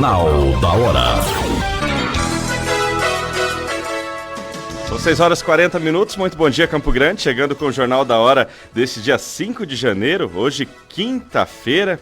Jornal da Hora. São 6h40. Muito bom dia, Campo Grande. Chegando com o Jornal da Hora deste dia 5 de janeiro, hoje quinta-feira.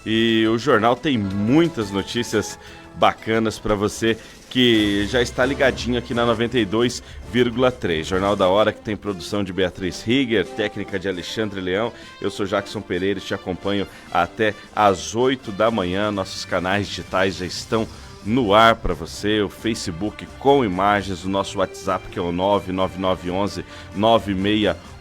E o jornal tem muitas notícias bacanas para você que já está ligadinho aqui na 92,3. Jornal da Hora, que tem produção de Beatriz Higger, técnica de Alexandre Leão. Eu sou Jackson Pereira e te acompanho até às 8 da manhã. Nossos canais digitais já estão no ar para você, o Facebook com imagens, o nosso WhatsApp que é o 99911-9689.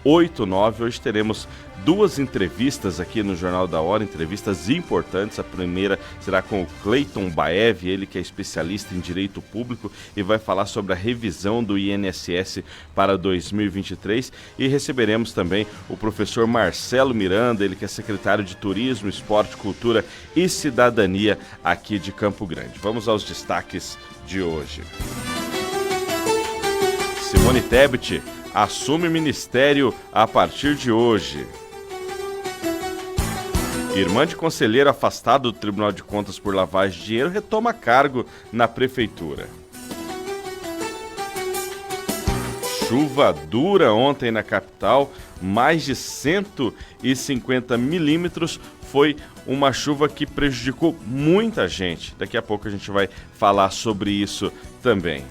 Hoje teremos duas entrevistas aqui no Jornal da Hora, entrevistas importantes. A primeira será com o Cleiton Baev, ele que é especialista em direito público e vai falar sobre a revisão do INSS para 2023. E receberemos também o professor Marcelo Miranda, ele que é secretário de Turismo, Esporte, Cultura e Cidadania aqui de Campo Grande. Vamos aos destaques de hoje. Simone Tebet assume ministério a partir de hoje. Irmã de conselheiro afastado do Tribunal de Contas por lavagem de dinheiro retoma cargo na prefeitura. Chuva dura ontem na capital, mais de 150 milímetros. Foi uma chuva que prejudicou muita gente. Daqui a pouco a gente vai falar sobre isso também.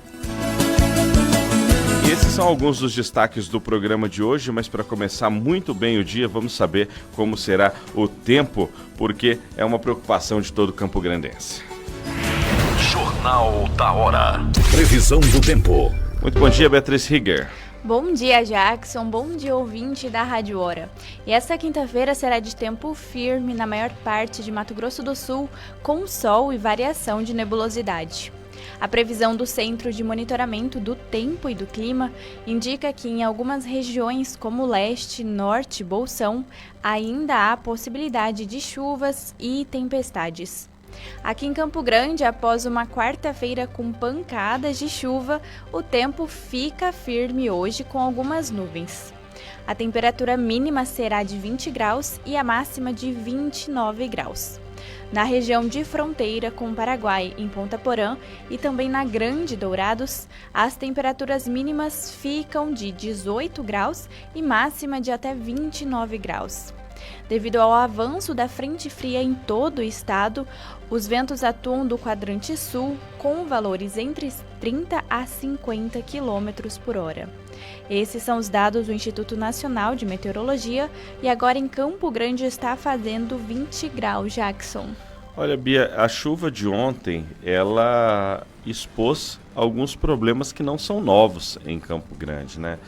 Esses são alguns dos destaques do programa de hoje, mas para começar muito bem o dia, vamos saber como será o tempo, porque é uma preocupação de todo campograndense. Jornal da Hora. Previsão do tempo. Muito bom dia, Beatriz Higger. Bom dia, Jackson. Bom dia, ouvinte da Rádio Hora. E esta quinta-feira será de tempo firme na maior parte de Mato Grosso do Sul, com sol e variação de nebulosidade. A previsão do Centro de Monitoramento do Tempo e do Clima indica que em algumas regiões, como leste, norte e bolsão, ainda há possibilidade de chuvas e tempestades. Aqui em Campo Grande, após uma quarta-feira com pancadas de chuva, o tempo fica firme hoje com algumas nuvens. A temperatura mínima será de 20 graus e a máxima de 29 graus. Na região de fronteira com o Paraguai, em Ponta Porã, e também na Grande Dourados, as temperaturas mínimas ficam de 18 graus e máxima de até 29 graus. Devido ao avanço da frente fria em todo o estado, os ventos atuam do quadrante sul com valores entre 30 a 50 km por hora. Esses são os dados do Instituto Nacional de Meteorologia e agora em Campo Grande está fazendo 20 graus, Jackson. Olha, Bia, a chuva de ontem, ela expôs alguns problemas que não são novos em Campo Grande, né?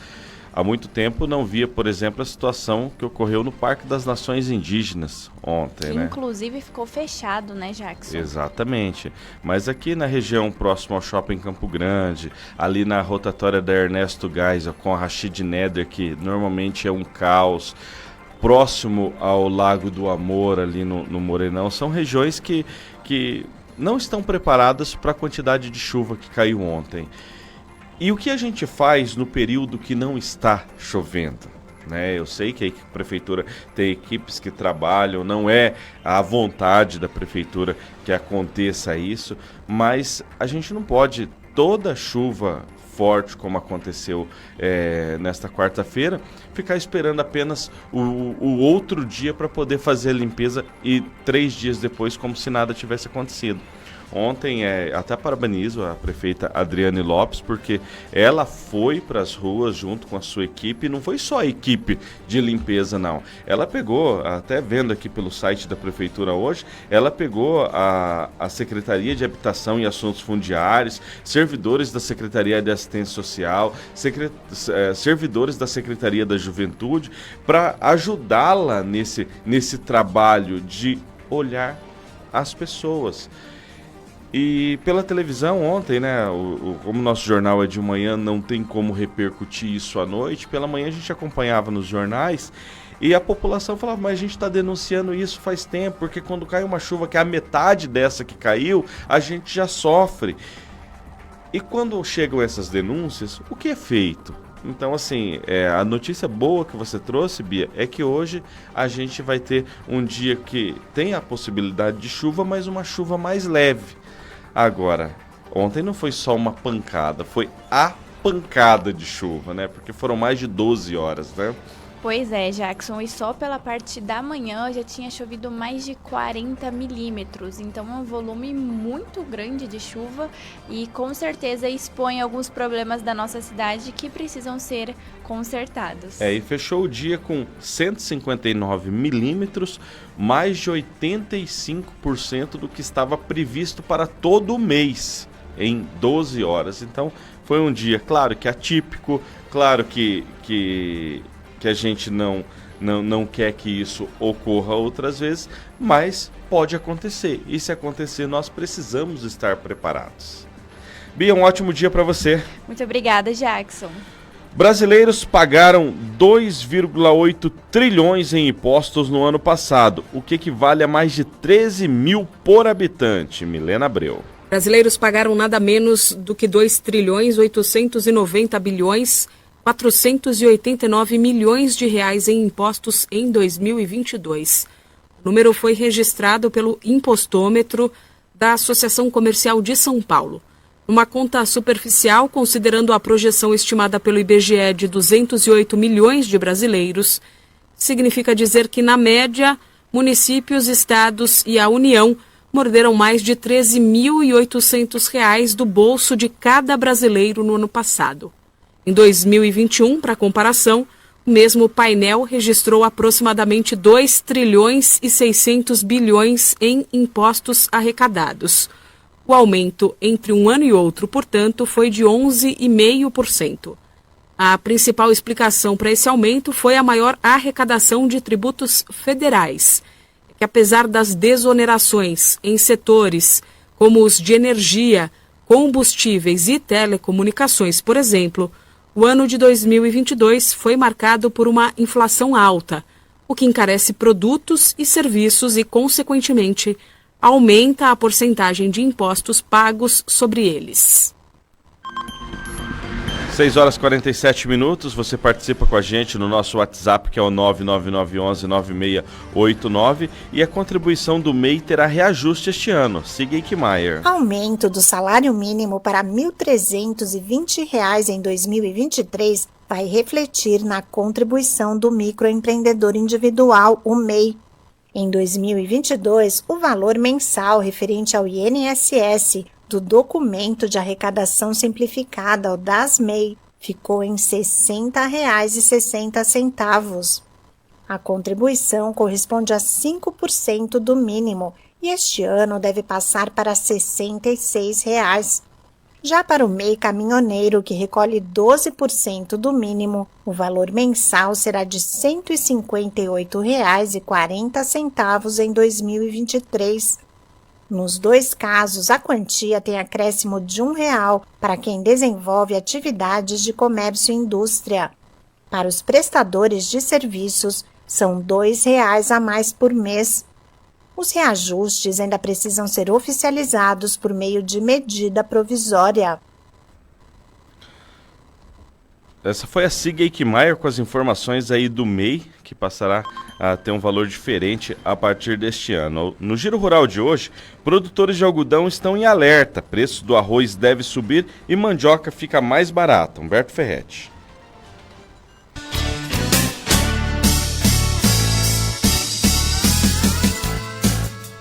Há muito tempo não via, por exemplo, a situação que ocorreu no Parque das Nações Indígenas ontem, né? Inclusive ficou fechado, né, Jackson? Exatamente. Mas aqui na região próxima ao Shopping Campo Grande, ali na rotatória da Ernesto Geisel com a Rashid Neder, que normalmente é um caos, próximo ao Lago do Amor, ali no Morenão, são regiões que não estão preparadas para a quantidade de chuva que caiu ontem. E o que a gente faz no período que não está chovendo? Né? Eu sei que a prefeitura tem equipes que trabalham, não é a vontade da prefeitura que aconteça isso, mas a gente não pode, toda chuva forte como aconteceu nesta quarta-feira, ficar esperando apenas o outro dia para poder fazer a limpeza e 3 dias depois como se nada tivesse acontecido. Ontem, até parabenizo a prefeita Adriane Lopes, porque ela foi para as ruas junto com a sua equipe, não foi só a equipe de limpeza, não. Ela pegou, até vendo aqui pelo site da prefeitura hoje, ela pegou a Secretaria de Habitação e Assuntos Fundiários, servidores da Secretaria de Assistência Social, servidores da Secretaria da Juventude, para ajudá-la nesse trabalho de olhar as pessoas. E pela televisão ontem, né, como o nosso jornal é de manhã, não tem como repercutir isso à noite, pela manhã a gente acompanhava nos jornais e a população falava, mas a gente está denunciando isso faz tempo, porque quando cai uma chuva que é a metade dessa que caiu, a gente já sofre. E quando chegam essas denúncias, o que é feito? Então, assim, a notícia boa que você trouxe, Bia, é que hoje a gente vai ter um dia que tem a possibilidade de chuva, mas uma chuva mais leve. Agora, ontem não foi só uma pancada, foi a pancada de chuva, né? Porque foram mais de 12 horas, né? Pois é, Jackson, e só pela parte da manhã já tinha chovido mais de 40 milímetros, então é um volume muito grande de chuva e com certeza expõe alguns problemas da nossa cidade que precisam ser consertados. E fechou o dia com 159 milímetros, mais de 85% do que estava previsto para todo o mês, em 12 horas. Então, foi um dia, claro que atípico, claro que a gente não quer que isso ocorra outras vezes, mas pode acontecer. E se acontecer, nós precisamos estar preparados. Bia, um ótimo dia para você. Muito obrigada, Jackson. Brasileiros pagaram 2,8 trilhões em impostos no ano passado, o que equivale a mais de 13 mil por habitante. Milena Abreu. Brasileiros pagaram nada menos do que 2 trilhões 890 bilhões 489 milhões de reais em impostos em 2022. O número foi registrado pelo Impostômetro da Associação Comercial de São Paulo. Uma conta superficial, considerando a projeção estimada pelo IBGE de 208 milhões de brasileiros, significa dizer que, na média, municípios, estados e a União morderam mais de R$ 13.800 do bolso de cada brasileiro no ano passado. Em 2021, para comparação, o mesmo painel registrou aproximadamente 2 trilhões e 600 bilhões em impostos arrecadados. O aumento entre um ano e outro, portanto, foi de 11,5%. A principal explicação para esse aumento foi a maior arrecadação de tributos federais, que apesar das desonerações em setores como os de energia, combustíveis e telecomunicações, por exemplo, o ano de 2022 foi marcado por uma inflação alta, o que encarece produtos e serviços e, consequentemente, aumenta a porcentagem de impostos pagos sobre eles. 6 horas e 47 minutos, você participa com a gente no nosso WhatsApp, que é o 99911-9689, e a contribuição do MEI terá reajuste este ano. Siga Eichmeier. Aumento do salário mínimo para R$ 1.320 em 2023 vai refletir na contribuição do microempreendedor individual, o MEI. Em 2022, o valor mensal referente ao INSS do documento de arrecadação simplificada, o DAS-MEI, ficou em R$ 60,60. A contribuição corresponde a 5% do mínimo e este ano deve passar para R$ 66. Já para o MEI caminhoneiro, que recolhe 12% do mínimo, o valor mensal será de R$ 158,40 em 2023. Nos dois casos, a quantia tem acréscimo de R$ 1 para quem desenvolve atividades de comércio e indústria. Para os prestadores de serviços, são R$ 2 a mais por mês. Os reajustes ainda precisam ser oficializados por meio de medida provisória. Essa foi a Siga Eichmeier com as informações aí do MEI, que passará a ter um valor diferente a partir deste ano. No Giro Rural de hoje, produtores de algodão estão em alerta. Preço do arroz deve subir e mandioca fica mais barata. Humberto Ferretti.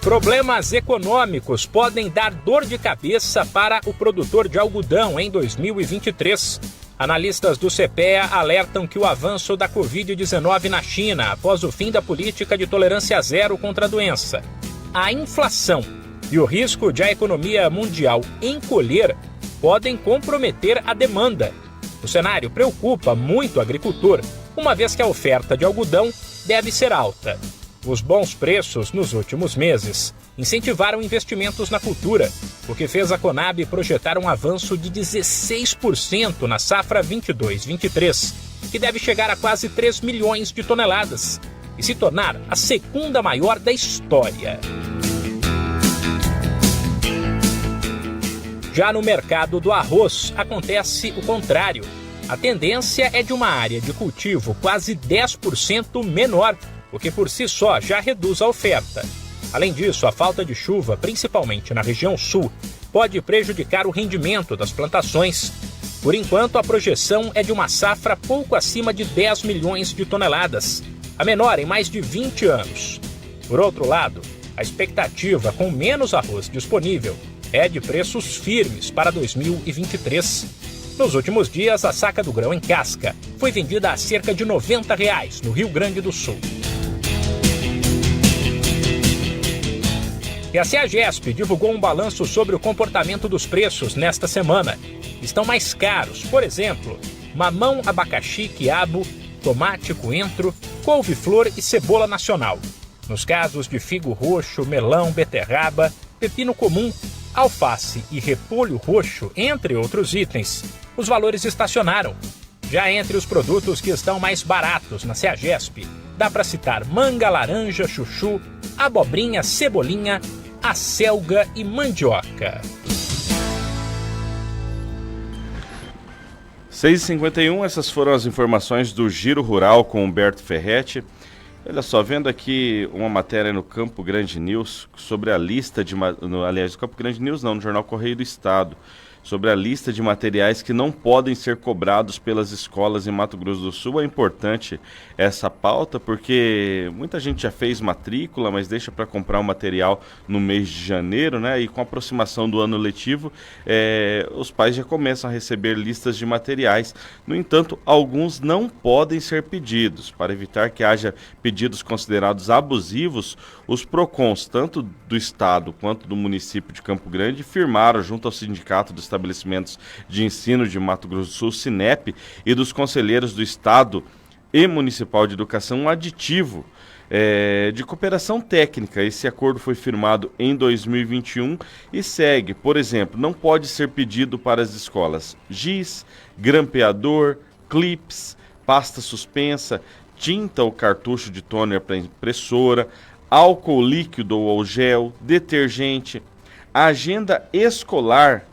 Problemas econômicos podem dar dor de cabeça para o produtor de algodão em 2023. Analistas do CPEA alertam que o avanço da Covid-19 na China após o fim da política de tolerância zero contra a doença, a inflação e o risco de a economia mundial encolher podem comprometer a demanda. O cenário preocupa muito o agricultor, uma vez que a oferta de algodão deve ser alta. Os bons preços nos últimos meses incentivaram investimentos na cultura, o que fez a Conab projetar um avanço de 16% na safra 22-23, que deve chegar a quase 3 milhões de toneladas e se tornar a segunda maior da história. Já no mercado do arroz, acontece o contrário. A tendência é de uma área de cultivo quase 10% menor, o que por si só já reduz a oferta. Além disso, a falta de chuva, principalmente na região sul, pode prejudicar o rendimento das plantações. Por enquanto, a projeção é de uma safra pouco acima de 10 milhões de toneladas, a menor em mais de 20 anos. Por outro lado, a expectativa com menos arroz disponível é de preços firmes para 2023. Nos últimos dias, a saca do grão em casca foi vendida a cerca de R$ 90 no Rio Grande do Sul. E a CEAGESP divulgou um balanço sobre o comportamento dos preços nesta semana. Estão mais caros, por exemplo, mamão, abacaxi, quiabo, tomate, coentro, couve-flor e cebola nacional. Nos casos de figo roxo, melão, beterraba, pepino comum, alface e repolho roxo, entre outros itens, os valores estacionaram. Já entre os produtos que estão mais baratos na CEAGESP, dá para citar manga, laranja, chuchu, abobrinha, cebolinha, acelga e mandioca. 6h51, essas foram as informações do Giro Rural com Humberto Ferretti. Olha só, vendo aqui uma matéria no Campo Grande News sobre a lista de... aliás, no Campo Grande News não, no Jornal Correio do Estado, sobre a lista de materiais que não podem ser cobrados pelas escolas em Mato Grosso do Sul. É importante essa pauta porque muita gente já fez matrícula, mas deixa para comprar o material no mês de janeiro, né? E com a aproximação do ano letivo, os pais já começam a receber listas de materiais. No entanto, alguns não podem ser pedidos. Para evitar que haja pedidos considerados abusivos, os PROCONs, tanto do Estado quanto do município de Campo Grande, firmaram junto ao Sindicato dos Estabelecimentos de Ensino de Mato Grosso do Sul, SINEP, e dos conselheiros do Estado e Municipal de Educação, um aditivo de cooperação técnica. Esse acordo foi firmado em 2021 e segue. Por exemplo, não pode ser pedido para as escolas giz, grampeador, clips, pasta suspensa, tinta ou cartucho de tôner para impressora, álcool líquido ou gel, detergente, a agenda escolar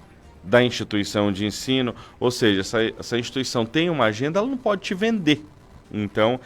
da instituição de ensino, ou seja, essa instituição tem uma agenda, ela não pode te vender. Então,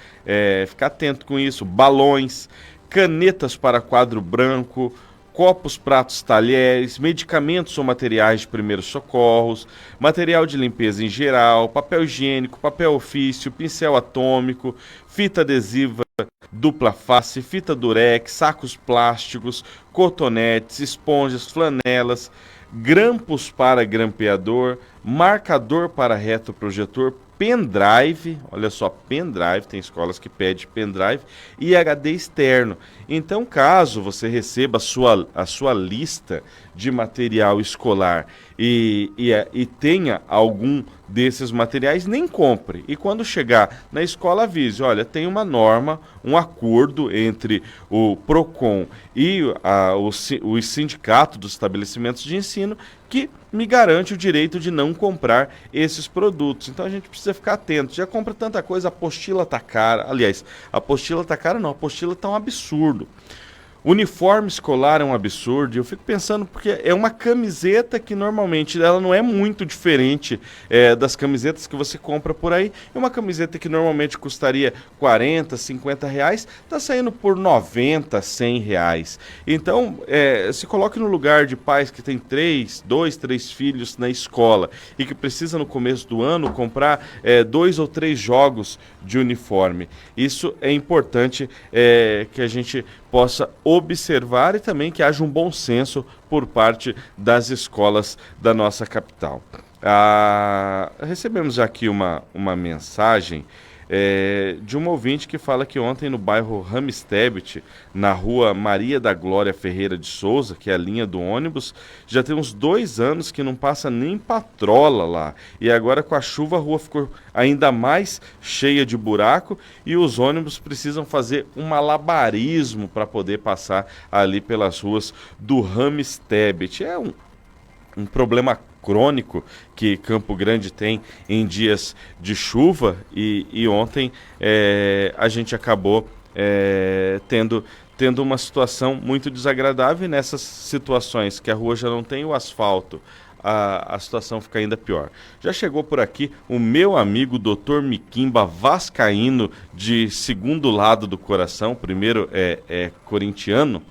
ficar atento com isso. Balões, canetas para quadro branco, copos, pratos, talheres, medicamentos ou materiais de primeiros socorros, material de limpeza em geral, papel higiênico, papel ofício, pincel atômico, fita adesiva dupla face, fita durex, sacos plásticos, cotonetes, esponjas, flanelas, grampos para grampeador, marcador para retroprojetor, pendrive, olha só, pendrive, tem escolas que pedem pendrive, e HD externo. Então, caso você receba a sua lista de material escolar e tenha algum desses materiais, nem compre. E quando chegar na escola, avise, olha, tem uma norma, um acordo entre o PROCON e o sindicato dos estabelecimentos de ensino que me garante o direito de não comprar esses produtos. Então a gente precisa ficar atento. Já compra tanta coisa, a apostila tá cara. Aliás, a apostila tá cara não, a apostila tá um absurdo. Uniforme escolar é um absurdo. Eu fico pensando porque é uma camiseta que normalmente ela não é muito diferente das camisetas que você compra por aí. É uma camiseta que normalmente custaria 40, 50 reais, está saindo por 90, 100 reais. Então, se coloque no lugar de pais que têm 2, 3 filhos na escola e que precisa no começo do ano comprar 2 ou 3 jogos de uniforme. Isso é importante que a gente possa observar e também que haja um bom senso por parte das escolas da nossa capital. Recebemos aqui uma mensagem de um ouvinte que fala que ontem no bairro Ramstebet, na rua Maria da Glória Ferreira de Souza, que é a linha do ônibus, já tem uns 2 anos que não passa nem patrola lá. E agora com a chuva a rua ficou ainda mais cheia de buraco e os ônibus precisam fazer um malabarismo para poder passar ali pelas ruas do Ramstebet. É um problema crônico que Campo Grande tem em dias de chuva e ontem a gente acabou tendo uma situação muito desagradável. E nessas situações que a rua já não tem o asfalto, a situação fica ainda pior. Já chegou por aqui o meu amigo Dr. Miquimba, vascaíno de segundo lado do coração, primeiro é corintiano,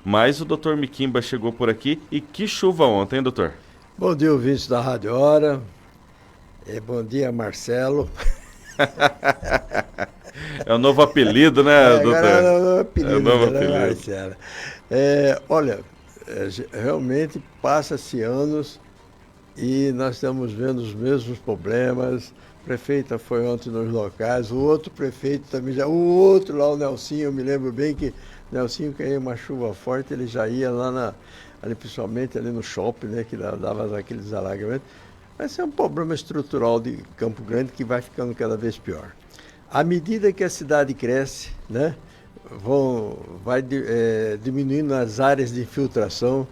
Mas o doutor Miquimba chegou por aqui e que chuva ontem, hein, doutor? Bom dia, ouvintes da Rádio Hora. Bom dia, Marcelo. É o novo apelido, né, doutor? Agora é o novo apelido, é o novo né, apelido. Marcelo? Olha, realmente passa-se anos e nós estamos vendo os mesmos problemas. A prefeita foi ontem nos locais, o outro prefeito também já, o outro lá, o Nelsinho, eu me lembro bem que o Nelsinho caiu uma chuva forte, ele já ia lá ali, principalmente ali no shopping, né, que dava aqueles alagamentos. Mas é um problema estrutural de Campo Grande que vai ficando cada vez pior. À medida que a cidade cresce, né, vai diminuindo as áreas de infiltração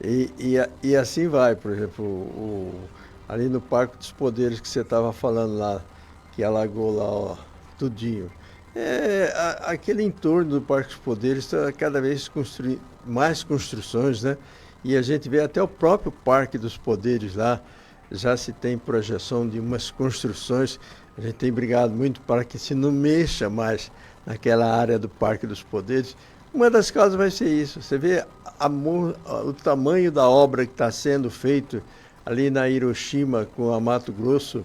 e assim vai. Por exemplo, ali no Parque dos Poderes que você estava falando lá, que alagou lá, ó, tudinho. Aquele entorno do Parque dos Poderes está cada vez construindo mais construções, né? E a gente vê até o próprio Parque dos Poderes lá, já se tem projeção de umas construções. A gente tem brigado muito para que se não mexa mais naquela área do Parque dos Poderes. Uma das causas vai ser isso. Você vê o tamanho da obra que está sendo feito ali na Hiroshima com a Mato Grosso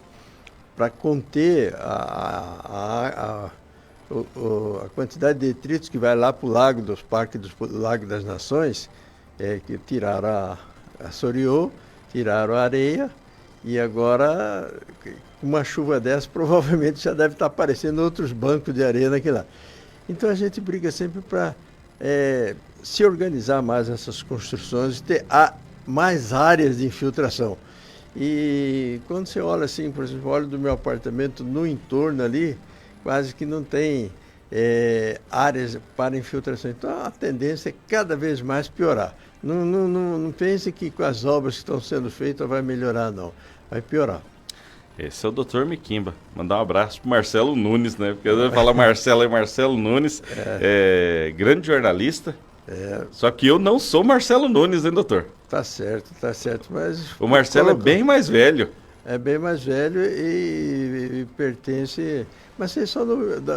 para conter a quantidade de detritos que vai lá para o Lago dos Parques do Lago das Nações, que tiraram a Soriô, tiraram a areia. E agora, uma chuva dessa, provavelmente já deve estar aparecendo outros bancos de areia naquele lá. Então a gente briga sempre para se organizar mais essas construções e ter mais áreas de infiltração. E quando você olha assim, por exemplo, olha do meu apartamento no entorno ali, quase que não tem áreas para infiltração. Então a tendência é cada vez mais piorar. Não pense que com as obras que estão sendo feitas vai melhorar, não. Vai piorar. Esse é o doutor Miquimba. Mandar um abraço pro Marcelo Nunes, né? Porque eu falo Marcelo Nunes, grande jornalista. Só que eu não sou Marcelo Nunes, hein, doutor? Tá certo, mas... O Marcelo é bem mais velho. É bem mais velho e pertence... Mas vocês são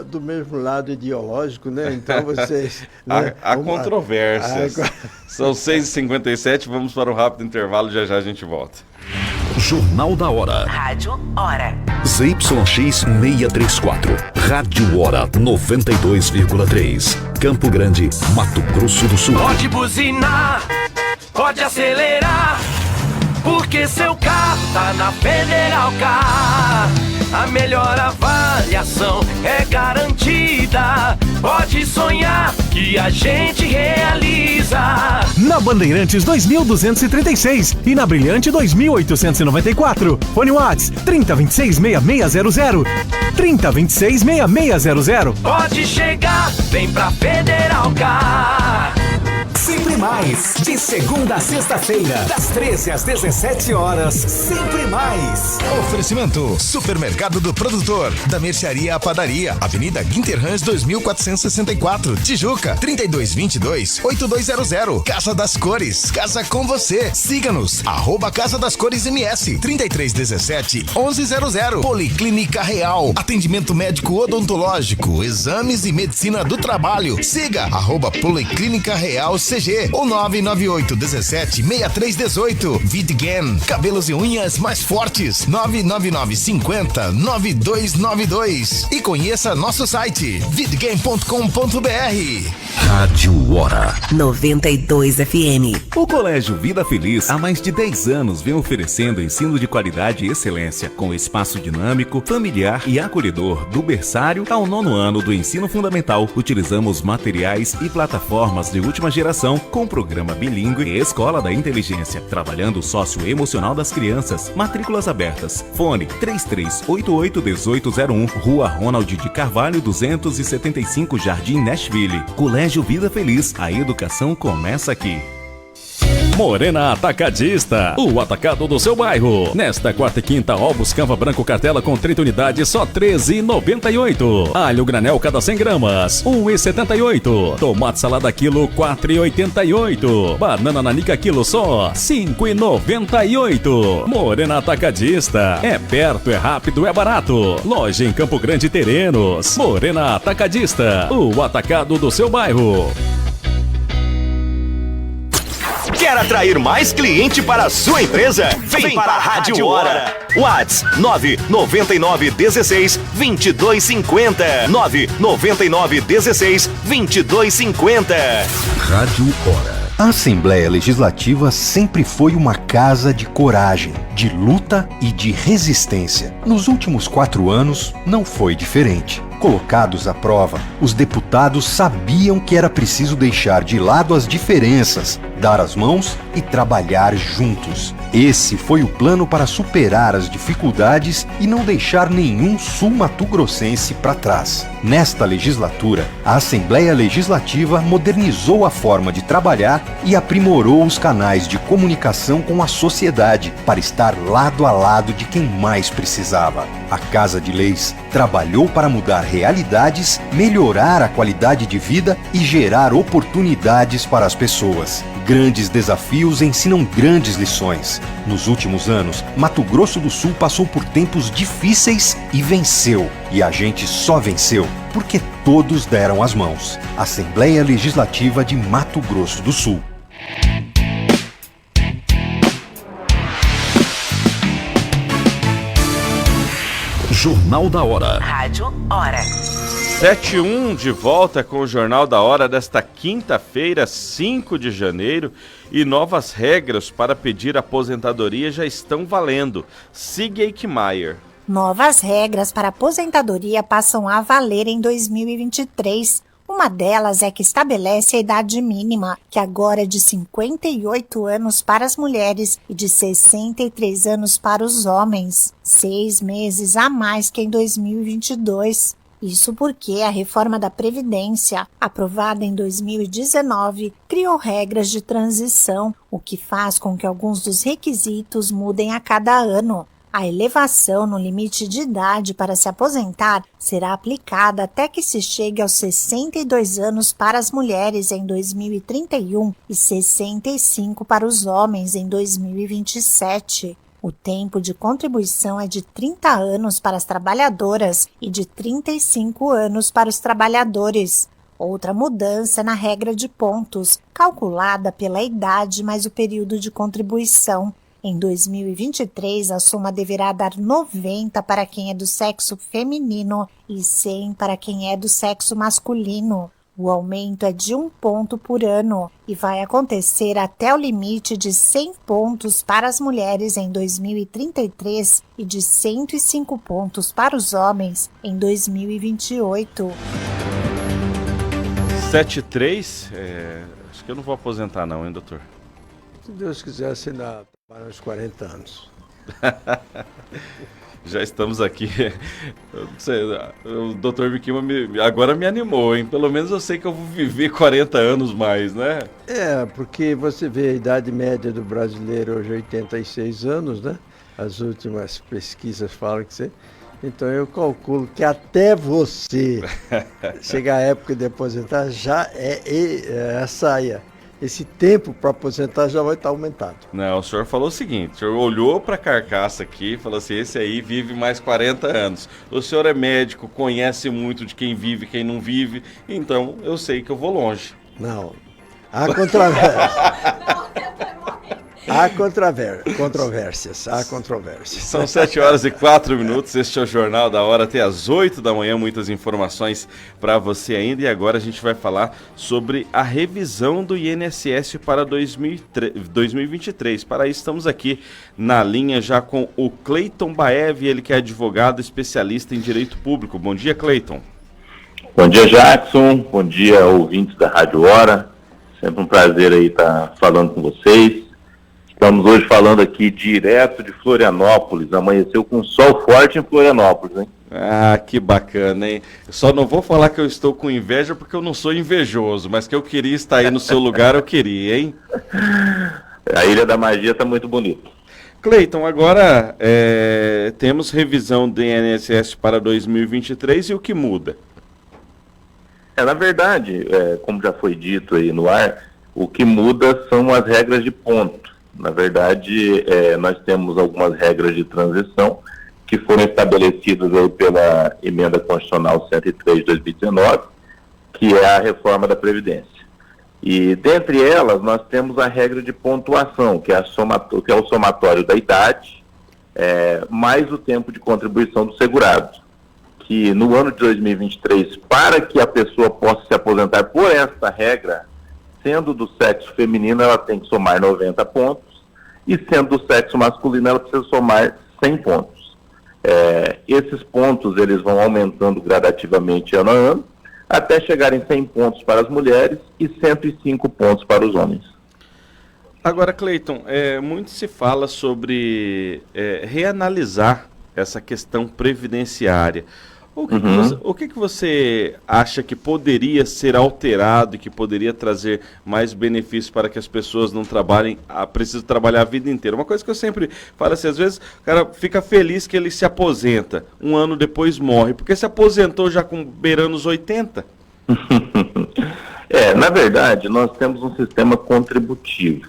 do mesmo lado ideológico, né? Então vocês... Né? Há controvérsias. São 6h57, vamos para um rápido intervalo, já a gente volta. Jornal da Hora. Rádio Hora. ZYX 634. Rádio Hora 92,3. Campo Grande, Mato Grosso do Sul. Pode buzinar, pode acelerar, porque seu carro tá na Federal Car. A melhor avaliação é garantida. Pode sonhar que a gente realiza. Na Bandeirantes 2236 e na Brilhante 2894. Fone Whats 3026-6600. 3026-6600. Pode chegar, vem pra Federal Car. Sempre mais, de segunda a sexta-feira, das 13 às 17 horas, sempre mais. Oferecimento, Supermercado do Produtor, da Mercearia à Padaria, Avenida Guinterrães 2464, Tijuca, 3222-8200. Casa das Cores, casa com você. Siga-nos, @Casa das Cores MS, 3317-1100. Policlínica Real, atendimento médico odontológico, exames e medicina do trabalho. Siga, @Policlínica Real CG ou 998-17-6318. Vidgen, cabelos e unhas mais fortes, 999-50-9292. E conheça nosso site, vidgen.com.br. Rádio Hora 92 FM. O Colégio Vida Feliz há mais de 10 anos vem oferecendo ensino de qualidade e excelência, com espaço dinâmico, familiar e acolhedor do berçário ao 9º ano do ensino fundamental. Utilizamos materiais e plataformas de última geração com programa bilíngue e Escola da Inteligência, trabalhando o socioemocional das crianças. Matrículas abertas. Fone 3388-1801, Rua Ronald de Carvalho 275, Jardim Nashville. Colégio Vida Feliz, a educação começa aqui. Morena Atacadista, o atacado do seu bairro. Nesta quarta e quinta, ovos Cava Branco Cartela com 30 unidades, só R$ 13,98. Alho granel cada 100 gramas, R$ 1,78. Tomate salada quilo, R$ 4,88. Banana nanica quilo só, R$ 5,98. Morena Atacadista, é perto, é rápido, é barato. Loja em Campo Grande Terrenos. Morena Atacadista, o atacado do seu bairro. Quer atrair mais cliente para a sua empresa? Vem para a Rádio Hora. WhatsApp 99916-2250. 99916-2250. Rádio Hora. A Assembleia Legislativa sempre foi uma casa de coragem, de luta e de resistência. Nos últimos 4 anos, não foi diferente. Colocados à prova, os deputados sabiam que era preciso deixar de lado as diferenças, dar as mãos e trabalhar juntos. Esse foi o plano para superar as dificuldades e não deixar nenhum sul-mato-grossense para trás. Nesta legislatura, a Assembleia Legislativa modernizou a forma de trabalhar e aprimorou os canais de comunicação com a sociedade para estar lado a lado de quem mais precisava. A Casa de Leis trabalhou para mudar realidades, melhorar a qualidade de vida e gerar oportunidades para as pessoas. Grandes desafios ensinam grandes lições. Nos últimos anos, Mato Grosso do Sul passou por tempos difíceis e venceu. E a gente só venceu porque todos deram as mãos. Assembleia Legislativa de Mato Grosso do Sul. Jornal da Hora. Rádio Hora. 7:01 de volta com o Jornal da Hora desta quinta-feira, 5 de janeiro, e novas regras para pedir aposentadoria já estão valendo. Siga Eichmeier. Novas regras para aposentadoria passam a valer em 2023. Uma delas é que estabelece a idade mínima, que agora é de 58 anos para as mulheres e de 63 anos para os homens, 6 meses a mais que em 2022. Isso porque a reforma da Previdência, aprovada em 2019, criou regras de transição, o que faz com que alguns dos requisitos mudem a cada ano. A elevação no limite de idade para se aposentar será aplicada até que se chegue aos 62 anos para as mulheres em 2031 e 65 para os homens em 2027. O tempo de contribuição é de 30 anos para as trabalhadoras e de 35 anos para os trabalhadores. Outra mudança é na regra de pontos, calculada pela idade mais o período de contribuição. Em 2023, a soma deverá dar 90 para quem é do sexo feminino e 100 para quem é do sexo masculino. O aumento é de 1 ponto por ano e vai acontecer até o limite de 100 pontos para as mulheres em 2033 e de 105 pontos para os homens em 2028. 7:03, acho que eu não vou aposentar não, hein, doutor? Se Deus quiser, assinar para os 40 anos. Já estamos aqui. Eu não sei, o Dr. Miquima agora me animou, hein? Pelo menos eu sei que eu vou viver 40 anos mais, né? Porque você vê a idade média do brasileiro hoje 86 anos, né? As últimas pesquisas falam que você... Então eu calculo que até você chegar à época de aposentar, já esse tempo para aposentar já vai estar aumentado. Não, o senhor falou o seguinte, o senhor olhou para a carcaça aqui e falou assim, esse aí vive mais 40 anos. O senhor é médico, conhece muito de quem vive e quem não vive, então eu sei que eu vou longe. Não, há controvérsia. Há controvérsias. São 7h04, este é o Jornal da Hora, até às 8 da manhã, muitas informações para você ainda. E agora a gente vai falar sobre a revisão do INSS para 2023. Para isso estamos aqui na linha já com o Cleiton Baev, ele que é advogado especialista em direito público. Bom dia, Cleiton. Bom dia, Jackson. Bom dia, ouvintes da Rádio Hora. Sempre um prazer aí estar falando com vocês. Estamos hoje falando aqui direto de Florianópolis. Amanheceu com sol forte em Florianópolis, hein? Ah, que bacana, hein? Só não vou falar que eu estou com inveja porque eu não sou invejoso, mas que eu queria estar aí no seu lugar, eu queria, hein? A Ilha da Magia está muito bonita. Cleiton, agora temos revisão do INSS para 2023 e o que muda? Na verdade, como já foi dito aí no ar, o que muda são as regras de ponto. Na verdade, nós temos algumas regras de transição que foram estabelecidas aí pela Emenda Constitucional 103 de 2019, que é a reforma da Previdência. E dentre elas nós temos a regra de pontuação, que é o somatório da idade, mais o tempo de contribuição do segurado, que no ano de 2023, para que a pessoa possa se aposentar por esta regra, sendo do sexo feminino, ela tem que somar 90 pontos, e sendo do sexo masculino, ela precisa somar 100 pontos. Esses pontos eles vão aumentando gradativamente ano a ano, até chegar em 100 pontos para as mulheres e 105 pontos para os homens. Agora, Cleiton, muito se fala sobre reanalisar essa questão previdenciária. O que você acha que poderia ser alterado e que poderia trazer mais benefícios para que as pessoas não trabalhem, precisam trabalhar a vida inteira? Uma coisa que eu sempre falo assim, às vezes o cara fica feliz que ele se aposenta, um ano depois morre, porque se aposentou já beirando os 80. Na verdade, nós temos um sistema contributivo.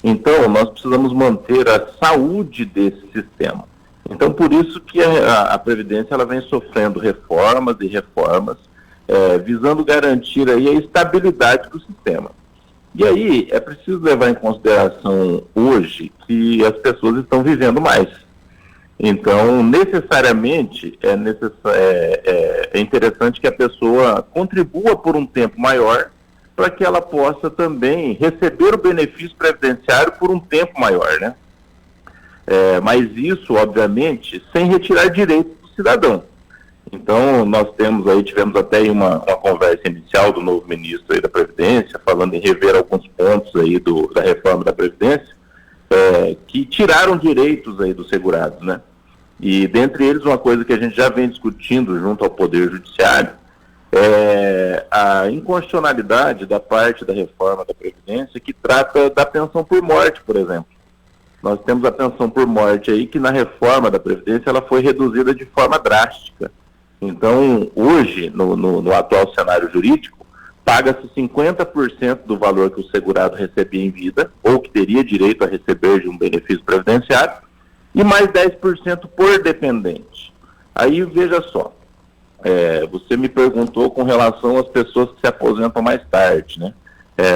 Então, nós precisamos manter a saúde desse sistema. Então, por isso que a Previdência ela vem sofrendo reformas e reformas, visando garantir aí a estabilidade do sistema. E aí, é preciso levar em consideração hoje que as pessoas estão vivendo mais. Então, necessariamente, é interessante que a pessoa contribua por um tempo maior para que ela possa também receber o benefício previdenciário por um tempo maior, né? Mas isso, obviamente, sem retirar direitos do cidadão. Então, nós tivemos até aí uma conversa inicial do novo ministro aí da Previdência, falando em rever alguns pontos aí da reforma da Previdência, que tiraram direitos aí dos segurados, né? E, dentre eles, uma coisa que a gente já vem discutindo junto ao Poder Judiciário é a inconstitucionalidade da parte da reforma da Previdência que trata da pensão por morte, por exemplo. Nós temos a pensão por morte aí que na reforma da Previdência ela foi reduzida de forma drástica. Então, hoje, no atual cenário jurídico, paga-se 50% do valor que o segurado recebia em vida, ou que teria direito a receber de um benefício previdenciário, e mais 10% por dependente. Aí, veja só, você me perguntou com relação às pessoas que se aposentam mais tarde, né?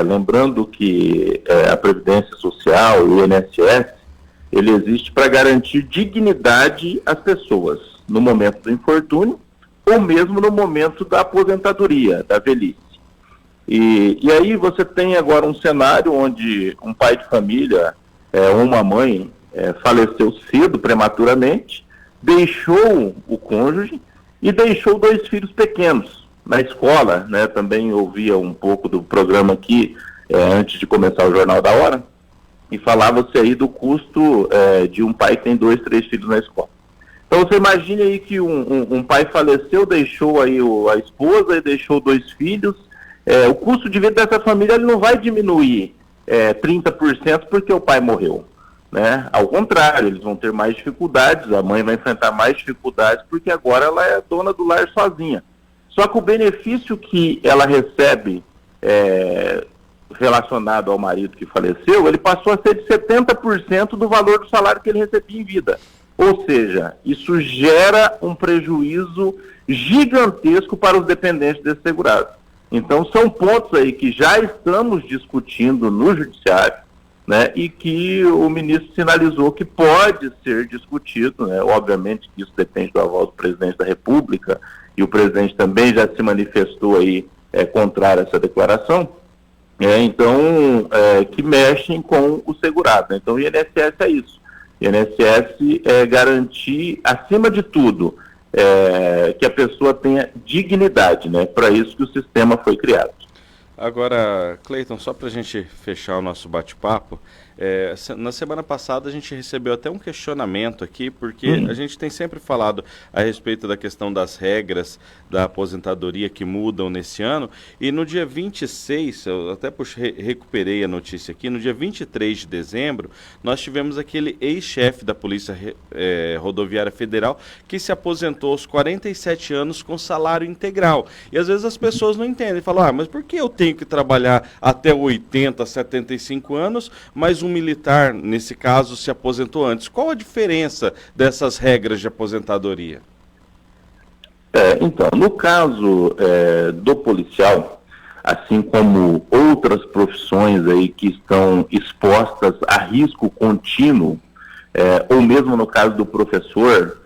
Lembrando que a Previdência Social, o INSS, ele existe para garantir dignidade às pessoas no momento do infortúnio ou mesmo no momento da aposentadoria, da velhice. E aí você tem agora um cenário onde um pai de família ou uma mãe faleceu cedo, prematuramente, deixou o cônjuge e deixou 2 filhos pequenos. Na escola, né, também ouvia um pouco do programa aqui, antes de começar o Jornal da Hora, e falava-se aí do custo de um pai que tem 2, 3 filhos na escola. Então você imagine aí que um pai faleceu, deixou aí a esposa e deixou 2 filhos, o custo de vida dessa família ele não vai diminuir 30% porque o pai morreu, né? Ao contrário, eles vão ter mais dificuldades, a mãe vai enfrentar mais dificuldades porque agora ela é dona do lar sozinha. Só que o benefício que ela recebe relacionado ao marido que faleceu, ele passou a ser de 70% do valor do salário que ele recebia em vida. Ou seja, isso gera um prejuízo gigantesco para os dependentes desse segurado. Então, são pontos aí que já estamos discutindo no Judiciário, né, e que o ministro sinalizou que pode ser discutido, né? Obviamente que isso depende do aval do presidente da República, e o presidente também já se manifestou aí contrário a essa declaração, que mexem com o segurado. Então, o INSS é isso. O INSS é garantir, acima de tudo, que a pessoa tenha dignidade, né? Para isso que o sistema foi criado. Agora, Cleiton, só para a gente fechar o nosso bate-papo, na semana passada a gente recebeu até um questionamento aqui, porque a gente tem sempre falado a respeito da questão das regras da aposentadoria que mudam nesse ano, e no dia 26, eu até recuperei a notícia aqui, no dia 23 de dezembro, nós tivemos aquele ex-chefe da Polícia Rodoviária Federal que se aposentou aos 47 anos com salário integral. E às vezes as pessoas não entendem, falam, mas por que eu tenho que trabalhar até 80, 75 anos, mas um militar, nesse caso, se aposentou antes? Qual a diferença dessas regras de aposentadoria? Então, no caso do policial, assim como outras profissões aí que estão expostas a risco contínuo, ou mesmo no caso do professor,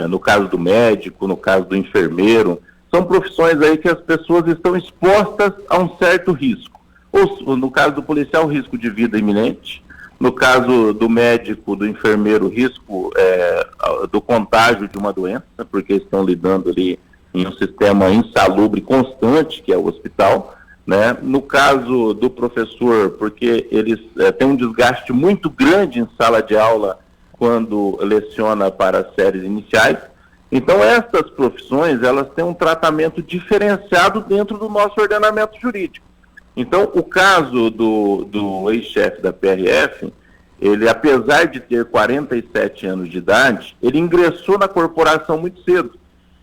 no caso do médico, no caso do enfermeiro, são profissões aí que as pessoas estão expostas a um certo risco. Ou no caso do policial, risco de vida iminente. No caso do médico, do enfermeiro, risco do contágio de uma doença, porque estão lidando ali em um sistema insalubre constante, que é o hospital, né? No caso do professor, porque eles têm um desgaste muito grande em sala de aula quando leciona para as séries iniciais. Então, essas profissões, elas têm um tratamento diferenciado dentro do nosso ordenamento jurídico. Então, o caso do ex-chefe da PRF, ele, apesar de ter 47 anos de idade, ele ingressou na corporação muito cedo.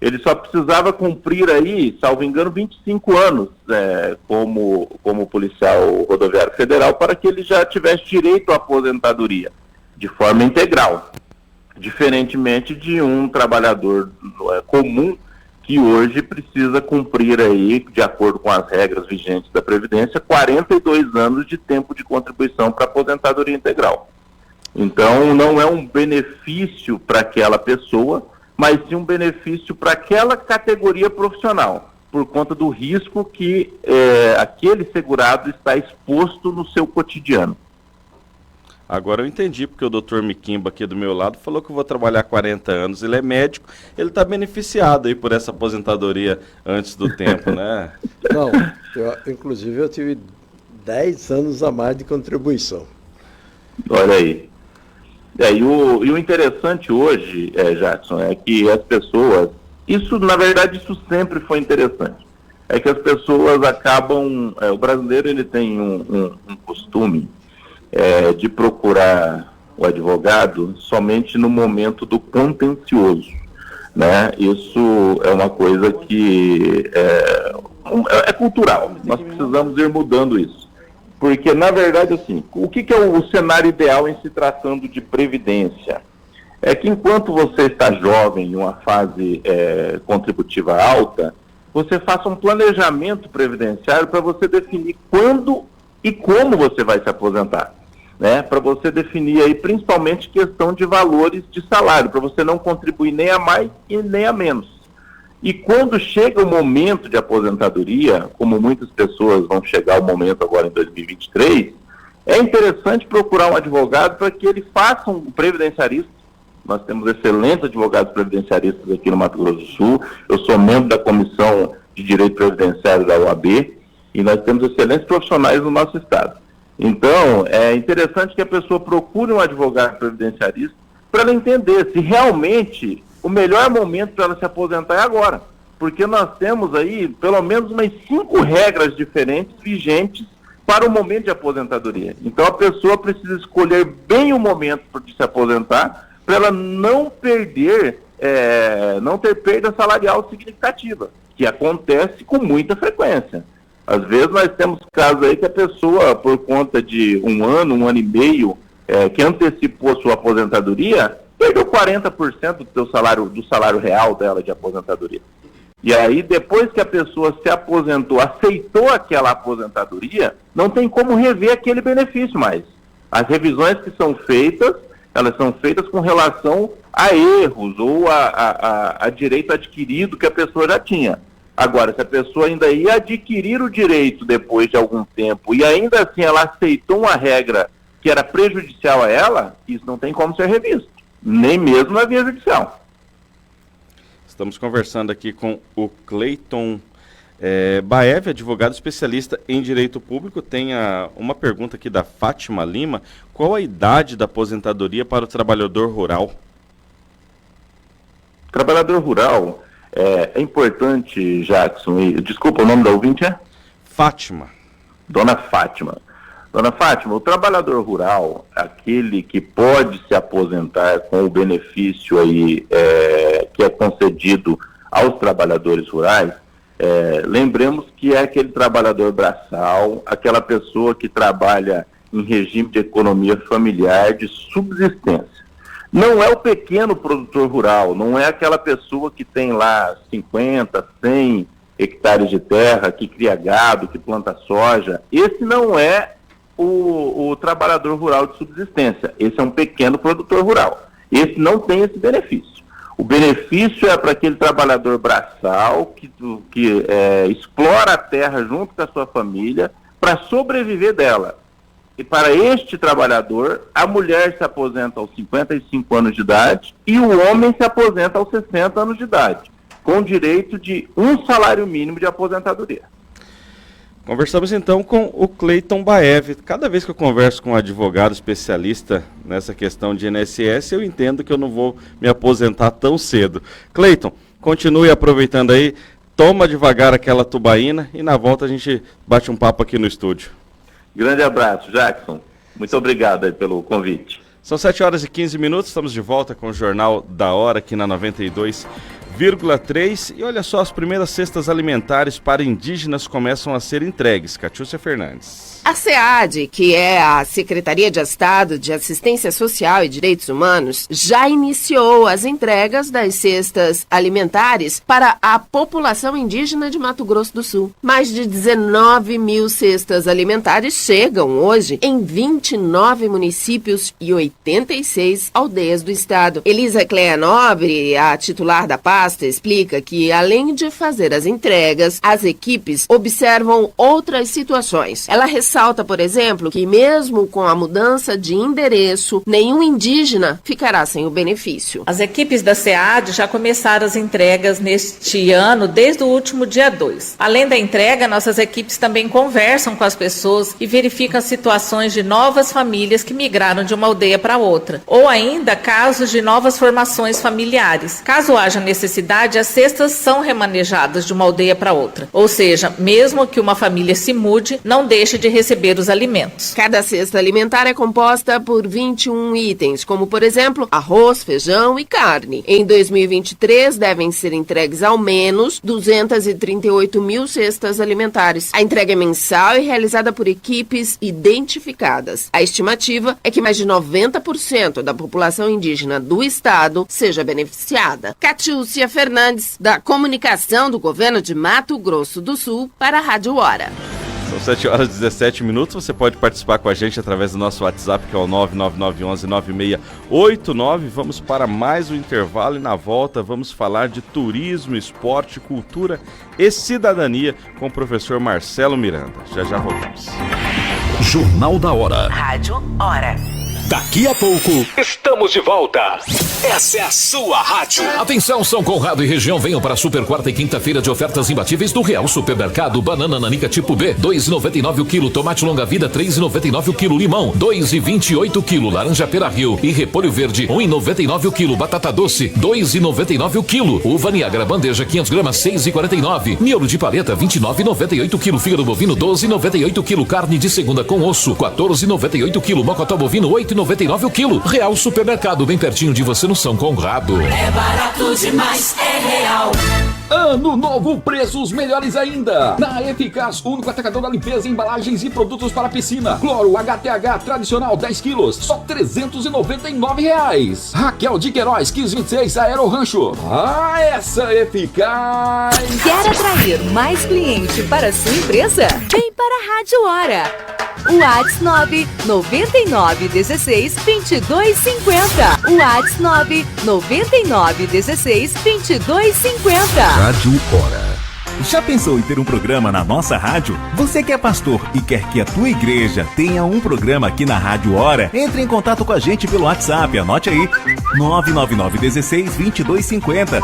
Ele só precisava cumprir aí, salvo engano, 25 anos como policial rodoviário federal para que ele já tivesse direito à aposentadoria de forma integral, diferentemente de um trabalhador comum que hoje precisa cumprir aí, de acordo com as regras vigentes da Previdência, 42 anos de tempo de contribuição para a aposentadoria integral. Então, não é um benefício para aquela pessoa, mas sim um benefício para aquela categoria profissional, por conta do risco que aquele segurado está exposto no seu cotidiano. Agora eu entendi, porque o doutor Miquimba aqui do meu lado falou que eu vou trabalhar 40 anos, ele é médico, ele está beneficiado aí por essa aposentadoria antes do tempo, né? Não, inclusive eu tive 10 anos a mais de contribuição. Olha aí. E o interessante hoje, Jackson, é que as pessoas, na verdade, isso sempre foi interessante, é que as pessoas acabam, o brasileiro ele tem um costume de procurar o advogado somente no momento do contencioso, né? Isso é uma coisa que é cultural, nós precisamos ir mudando isso. Porque, na verdade, assim, o que é o cenário ideal em se tratando de previdência? É que enquanto você está jovem, em uma fase contributiva alta, você faça um planejamento previdenciário para você definir quando e como você vai se aposentar, né? Para você definir aí, principalmente, questão de valores de salário, para você não contribuir nem a mais e nem a menos. E quando chega o momento de aposentadoria, como muitas pessoas vão chegar o momento agora em 2023, é interessante procurar um advogado para que ele faça um previdenciarista. Nós temos excelentes advogados previdenciaristas aqui no Mato Grosso do Sul. Eu sou membro da Comissão de Direito Previdenciário da OAB e nós temos excelentes profissionais no nosso estado. Então, é interessante que a pessoa procure um advogado previdenciarista para ela entender se realmente o melhor momento para ela se aposentar é agora, porque nós temos aí pelo menos umas 5 regras diferentes vigentes para o momento de aposentadoria. Então a pessoa precisa escolher bem o momento de se aposentar para ela não perder, não ter perda salarial significativa, que acontece com muita frequência. Às vezes nós temos casos aí que a pessoa, por conta de um ano e meio, que antecipou a sua aposentadoria, perdeu 40% do salário real dela de aposentadoria. E aí, depois que a pessoa se aposentou, aceitou aquela aposentadoria, não tem como rever aquele benefício mais. As revisões que são feitas, elas são feitas com relação a erros ou a direito adquirido que a pessoa já tinha. Agora, se a pessoa ainda ia adquirir o direito depois de algum tempo e ainda assim ela aceitou uma regra que era prejudicial a ela, isso não tem como ser revisto, nem mesmo na via judicial. Estamos conversando aqui com o Cleiton Baev, advogado especialista em direito público. Tem uma pergunta aqui da Fátima Lima: qual a idade da aposentadoria para o trabalhador rural? Trabalhador rural, é importante, Jackson, desculpa, o nome da ouvinte é? Fátima. Dona Fátima. Dona Fátima, o trabalhador rural, aquele que pode se aposentar com o benefício aí que é concedido aos trabalhadores rurais, lembremos que é aquele trabalhador braçal, aquela pessoa que trabalha em regime de economia familiar de subsistência. Não é o pequeno produtor rural, não é aquela pessoa que tem lá 50, 100 hectares de terra, que cria gado, que planta soja. Esse não é o trabalhador rural de subsistência. Esse é um pequeno produtor rural. Esse não tem esse benefício. O benefício é para aquele trabalhador braçal que explora a terra junto com a sua família para sobreviver dela. E para este trabalhador, a mulher se aposenta aos 55 anos de idade e o homem se aposenta aos 60 anos de idade, com direito de um salário mínimo de aposentadoria. Conversamos então com o Cleiton Baev. Cada vez que eu converso com um advogado especialista nessa questão de INSS, eu entendo que eu não vou me aposentar tão cedo. Cleiton, continue aproveitando aí, toma devagar aquela tubaína e na volta a gente bate um papo aqui no estúdio. Grande abraço, Jackson. Muito obrigado aí pelo convite. São 7 horas e 15 minutos, estamos de volta com o Jornal da Hora aqui na 92,3. E olha só, as primeiras cestas alimentares para indígenas começam a ser entregues. Catiúcia Fernandes. A SEAD, que é a Secretaria de Estado de Assistência Social e Direitos Humanos, já iniciou as entregas das cestas alimentares para a população indígena de Mato Grosso do Sul. Mais de 19 mil cestas alimentares chegam hoje em 29 municípios e 86 aldeias do estado. Elisa Cleia Nobre, a titular da pasta, explica que, além de fazer as entregas, as equipes observam outras situações. Ela ressalta, por exemplo, que mesmo com a mudança de endereço, nenhum indígena ficará sem o benefício. As equipes da SEAD já começaram as entregas neste ano, desde o último dia 2. Além da entrega, nossas equipes também conversam com as pessoas e verificam situações de novas famílias que migraram de uma aldeia para outra, ou ainda casos de novas formações familiares. Caso haja necessidade, as cestas são remanejadas de uma aldeia para outra. Ou seja, mesmo que uma família se mude, não deixe de receber os alimentos. Cada cesta alimentar é composta por 21 itens, como, por exemplo, arroz, feijão e carne. Em 2023, devem ser entregues ao menos 238 mil cestas alimentares. A entrega é mensal e realizada por equipes identificadas. A estimativa é que mais de 90% da população indígena do estado seja beneficiada. Catiúcia Fernandes, da Comunicação do Governo de Mato Grosso do Sul, para a Rádio Hora. São 7 horas e 17 minutos, você pode participar com a gente através do nosso WhatsApp, que é o 999119689. Vamos para mais um intervalo e na volta vamos falar de turismo, esporte, cultura e cidadania com o professor Marcelo Miranda. Já voltamos. Jornal da Hora. Rádio Hora. Daqui a pouco, estamos de volta. Essa é a sua rádio. Atenção, São Conrado e região, venham para a super quarta e quinta-feira de ofertas imbatíveis do Real Supermercado. Banana nanica tipo B, 2,99 o quilo. Tomate longa vida, 3,99 o quilo. Limão, 2,28 o quilo. Laranja Pera Rio e repolho verde, 1,99 o quilo. Batata doce, 2,99 o quilo. Uva Niágara bandeja, 500 gramas, 6,49. Miolo de paleta, 29,98 o quilo. Fígado bovino, 12,98 o quilo. Carne de segunda com osso, 14,98 o quilo. Mocotó bovino, 8,99 o quilo. Real Supermercado, bem pertinho de você no São Conrado. É barato demais, é real. Ano novo, preços melhores ainda. Na Eficaz, único atacador da limpeza, embalagens e produtos para piscina. Cloro HTH tradicional 10 quilos, só R$399. Raquel de Queiroz, 1526, Aero Rancho. Ah, essa Eficaz. Quer atrair mais cliente para a sua empresa? Vem para a Rádio Hora. WhatsApp 999162250. WhatsApp 999162250. Rádio Hora. Já pensou em ter um programa na nossa rádio? Você que é pastor e quer que a tua igreja tenha um programa aqui na Rádio Hora? Entre em contato com a gente pelo WhatsApp, anote aí, 999162250.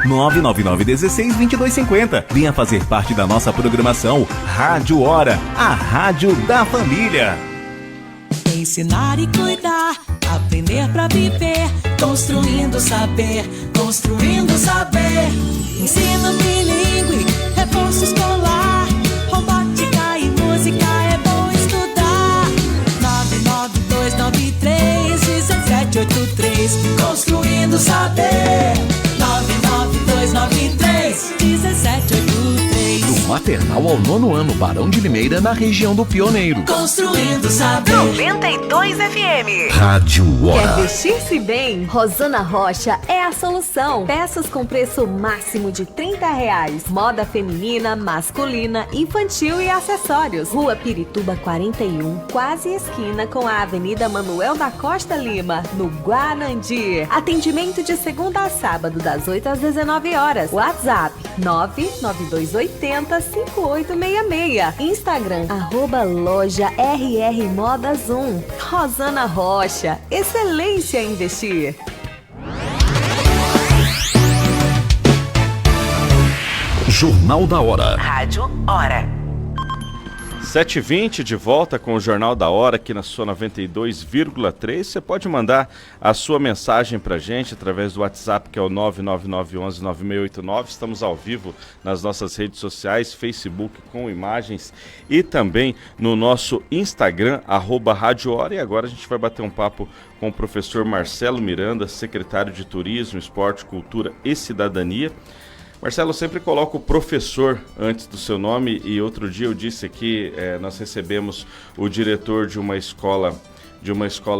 999162250. Venha fazer parte da nossa programação Rádio Hora, a rádio da família. Ensinar e cuidar, aprender pra viver, construindo saber, construindo saber. Ensino bilíngue, reforço escolar, robótica e música é bom estudar. 992931783, construindo saber. 992931783. Do Maternal ao 9º ano, Barão de Limeira, na região do Pioneiro. Construindo saber. 92 FM. Rádio Hora. Quer vestir-se bem? Rosana Rocha é a solução. Peças com preço máximo de R$30. Moda feminina, masculina, infantil e acessórios. Rua Pirituba 41, quase esquina com a Avenida Manuel da Costa Lima, no Guarandi. Atendimento de segunda a sábado, das 8 às 19 horas. WhatsApp 992805866. Instagram, @loja RR Modas 1. Rosana Rocha, excelência em investir. Jornal da Hora. Rádio Hora. 7h20, de volta com o Jornal da Hora aqui na sua 92,3. Você pode mandar a sua mensagem pra gente através do WhatsApp, que é o 999119689. Estamos ao vivo nas nossas redes sociais, Facebook com imagens e também no nosso Instagram, @Rádio Hora. E agora a gente vai bater um papo com o professor Marcelo Miranda, secretário de Turismo, Esporte, Cultura e Cidadania. Marcelo, eu sempre coloco o professor antes do seu nome, e outro dia eu disse aqui, nós recebemos o diretor de uma escola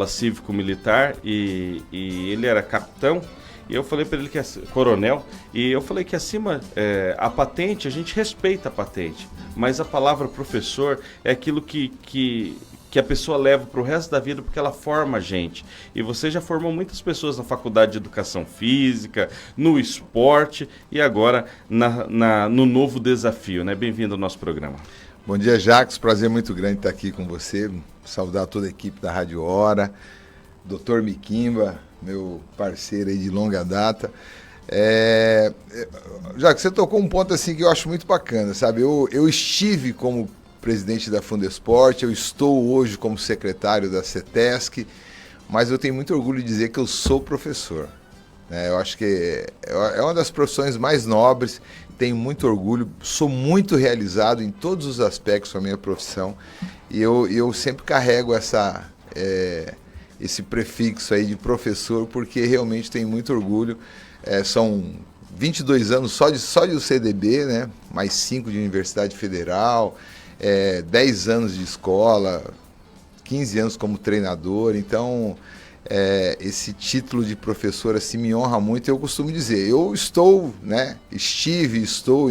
cívico-militar e ele era capitão, e eu falei para ele que é coronel, e eu falei que acima a patente, a gente respeita a patente, mas a palavra professor é aquilo que a pessoa leva para o resto da vida, porque ela forma a gente. E você já formou muitas pessoas na Faculdade de Educação Física, no esporte e agora no novo desafio, né? Bem-vindo ao nosso programa. Bom dia, Jacques. Prazer muito grande estar aqui com você. Saudar toda a equipe da Rádio Hora, Dr. Miquimba, meu parceiro aí de longa data. Jacques, você tocou um ponto assim que eu acho muito bacana, sabe? Eu estive como presidente da Fundesport, eu estou hoje como secretário da CETESC, mas eu tenho muito orgulho de dizer que eu sou professor. Eu acho que é uma das profissões mais nobres, tenho muito orgulho, sou muito realizado em todos os aspectos da minha profissão, e eu sempre carrego esse prefixo aí de professor, porque realmente tenho muito orgulho. São 22 anos só de UCDB, né? Mais 5 de Universidade Federal, 10 anos de escola, 15 anos como treinador. Então, esse título de professor assim me honra muito. Eu costumo dizer, eu estou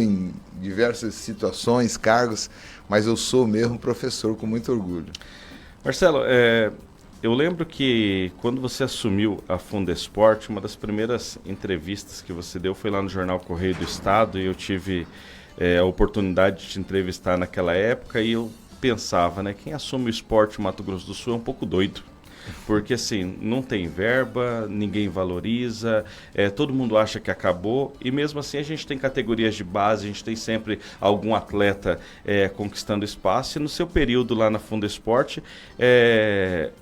em diversas situações, cargos, mas eu sou mesmo professor com muito orgulho. Marcelo, eu lembro que quando você assumiu a Fundesport, uma das primeiras entrevistas que você deu foi lá no jornal Correio do Estado, e eu tive a oportunidade de te entrevistar naquela época, e eu pensava, né, quem assume o esporte Mato Grosso do Sul é um pouco doido, porque assim, não tem verba, ninguém valoriza, todo mundo acha que acabou, e mesmo assim a gente tem categorias de base, a gente tem sempre algum atleta conquistando espaço, e no seu período lá na Fundesport,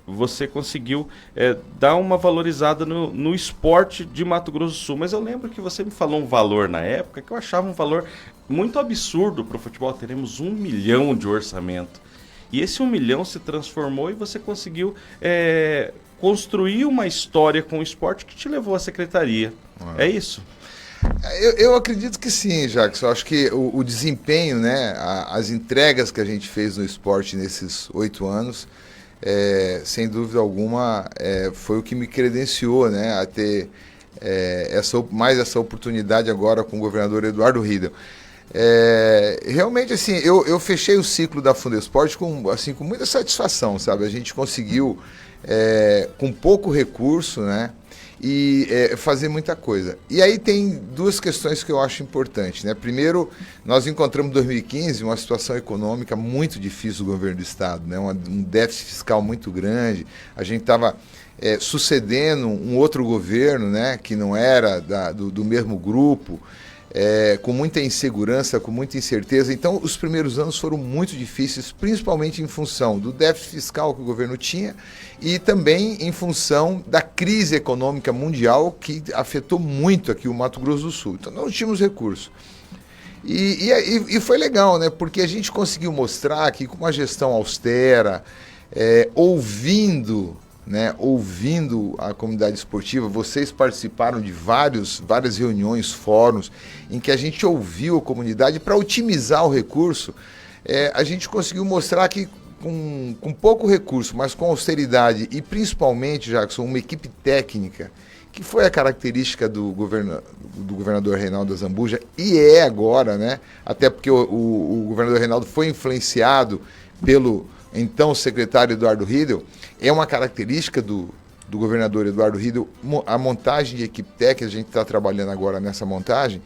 você conseguiu dar uma valorizada no esporte de Mato Grosso do Sul. Mas eu lembro que você me falou um valor na época que eu achava um valor muito absurdo para o futebol. Teremos 1 milhão de orçamento. E esse 1 milhão se transformou, e você conseguiu construir uma história com o esporte que te levou à secretaria. É isso? Eu acredito que sim, Jacques. Eu acho que o desempenho, né, as entregas que a gente fez no esporte nesses 8 anos, sem dúvida alguma, foi o que me credenciou, né, a ter essa oportunidade agora com o governador Eduardo Riedel. Realmente, assim, eu fechei o ciclo da Fundesport com muita satisfação, sabe? A gente conseguiu, com pouco recurso, né, e fazer muita coisa. E aí tem duas questões que eu acho importantes, né? Primeiro, nós encontramos em 2015 uma situação econômica muito difícil do governo do estado, né? Um déficit fiscal muito grande. A gente estava sucedendo um outro governo, né, que não era do mesmo grupo, com muita insegurança, com muita incerteza. Então, os primeiros anos foram muito difíceis, principalmente em função do déficit fiscal que o governo tinha e também em função da crise econômica mundial que afetou muito aqui o Mato Grosso do Sul. Então, não tínhamos recursos. E foi legal, né? Porque a gente conseguiu mostrar que com uma gestão austera, ouvindo, né, ouvindo a comunidade esportiva. Vocês participaram de várias reuniões, fóruns, em que a gente ouviu a comunidade para otimizar o recurso. A gente conseguiu mostrar que com pouco recurso, mas com austeridade e principalmente, Jackson, uma equipe técnica, que foi a característica do governador Reinaldo Azambuja, e é agora, né? Até porque o governador Reinaldo foi influenciado pelo então secretário Eduardo Riedel. É uma característica do governador Eduardo Riedel, a montagem de equipe técnica. A gente está trabalhando agora nessa montagem.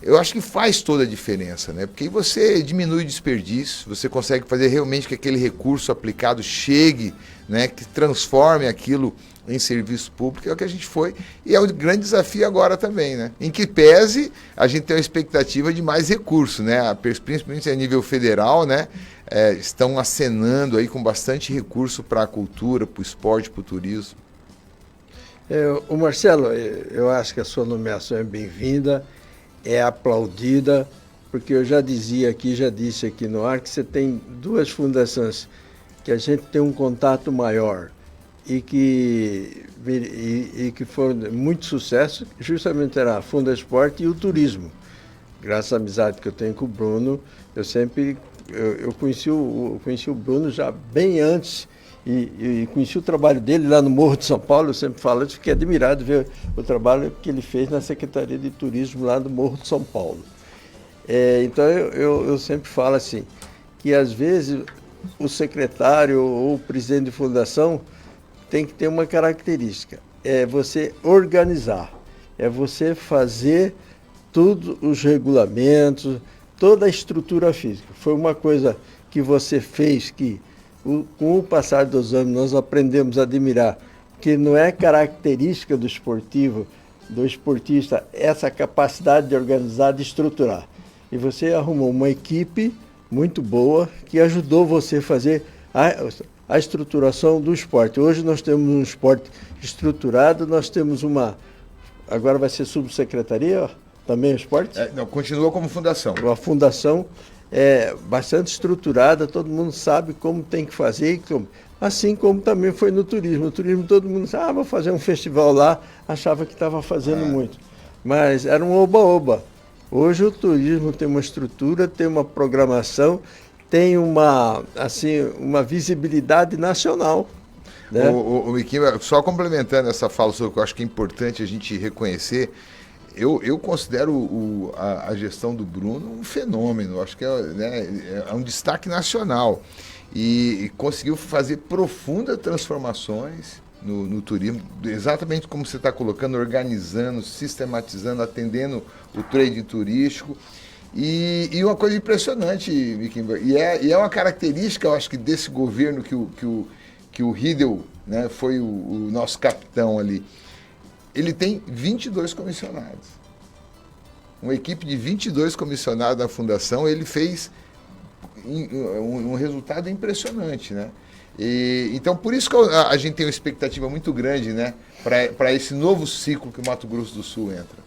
Eu acho que faz toda a diferença, né? Porque você diminui o desperdício, você consegue fazer realmente que aquele recurso aplicado chegue, né? Que transforme aquilo em serviço público, é o que a gente foi, e é um grande desafio agora também, né? Em que pese a gente tem uma expectativa de mais recursos, né? Principalmente a nível federal, né? Estão acenando aí com bastante recurso para a cultura, para o esporte, para o turismo. O Marcelo, eu acho que a sua nomeação é bem-vinda, é aplaudida, porque eu já disse aqui no ar, que você tem duas fundações que a gente tem um contato maior e que foram muito sucesso, justamente era a Funda Esporte e o turismo. Graças à amizade que eu tenho com o Bruno, eu conheci o Bruno já bem antes e conheci o trabalho dele lá no Morro de São Paulo. Eu sempre falo, eu fiquei admirado de ver o trabalho que ele fez na Secretaria de Turismo lá do Morro de São Paulo. Então eu sempre falo assim, que às vezes o secretário ou o presidente de fundação tem que ter uma característica, é você organizar, é você fazer todos os regulamentos, toda a estrutura física. Foi uma coisa que você fez que, com o passar dos anos, nós aprendemos a admirar, que não é característica do esportista, essa capacidade de organizar, de estruturar. E você arrumou uma equipe muito boa que ajudou você a fazer a estruturação do esporte. Hoje nós temos um esporte estruturado, nós temos agora vai ser subsecretaria também o esporte? Não, continua como fundação. A fundação é bastante estruturada, todo mundo sabe como tem que fazer, assim como também foi no turismo. No turismo todo mundo disse, vou fazer um festival lá, achava que estava fazendo muito. Mas era um oba-oba. Hoje o turismo tem uma estrutura, tem uma programação, tem uma visibilidade nacional. Né? Miquinho, só complementando essa fala sobre o que eu acho que é importante a gente reconhecer, eu considero a gestão do Bruno um fenômeno. Acho que é um destaque nacional e conseguiu fazer profundas transformações no turismo, exatamente como você está colocando, organizando, sistematizando, atendendo o trade turístico. E uma coisa impressionante, Miquimba, e é uma característica, eu acho que desse governo que o Riedel, né, foi o nosso capitão ali. Ele tem 22 comissionados. Uma equipe de 22 comissionados da fundação, ele fez um resultado impressionante, né? Então, por isso que a gente tem uma expectativa muito grande, né, para esse novo ciclo que o Mato Grosso do Sul entra.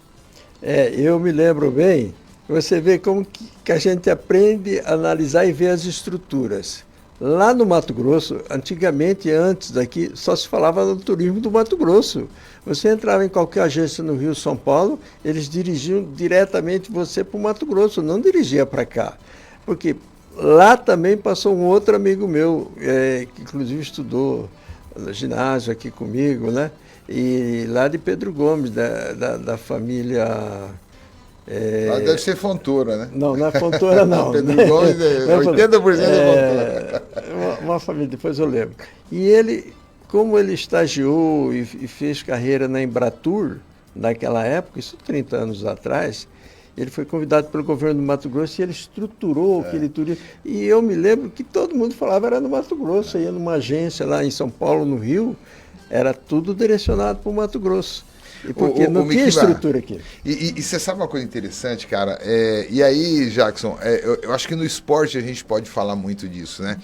Eu me lembro bem, você vê como que a gente aprende a analisar e ver as estruturas. Lá no Mato Grosso, antigamente, antes daqui, só se falava no turismo do Mato Grosso. Você entrava em qualquer agência no Rio, São Paulo, eles dirigiam diretamente você para o Mato Grosso, não dirigia para cá. Porque lá também passou um outro amigo meu, que inclusive estudou no ginásio aqui comigo, né? E lá de Pedro Gomes, da família... Lá deve ser Fontoura, né? Não é Fontoura, não. Pedro Gomes, 80% é Fontoura. Uma família, depois eu lembro. E ele, como ele estagiou e fez carreira na Embratur, naquela época, isso 30 anos atrás, ele foi convidado pelo governo do Mato Grosso e ele estruturou aquele turismo. E eu me lembro que todo mundo falava era no Mato Grosso, ia numa agência lá em São Paulo, no Rio, era tudo direcionado para o Mato Grosso. E porque não tinha estrutura aqui. E você sabe uma coisa interessante, cara? E aí, Jackson, eu acho que no esporte a gente pode falar muito disso, né?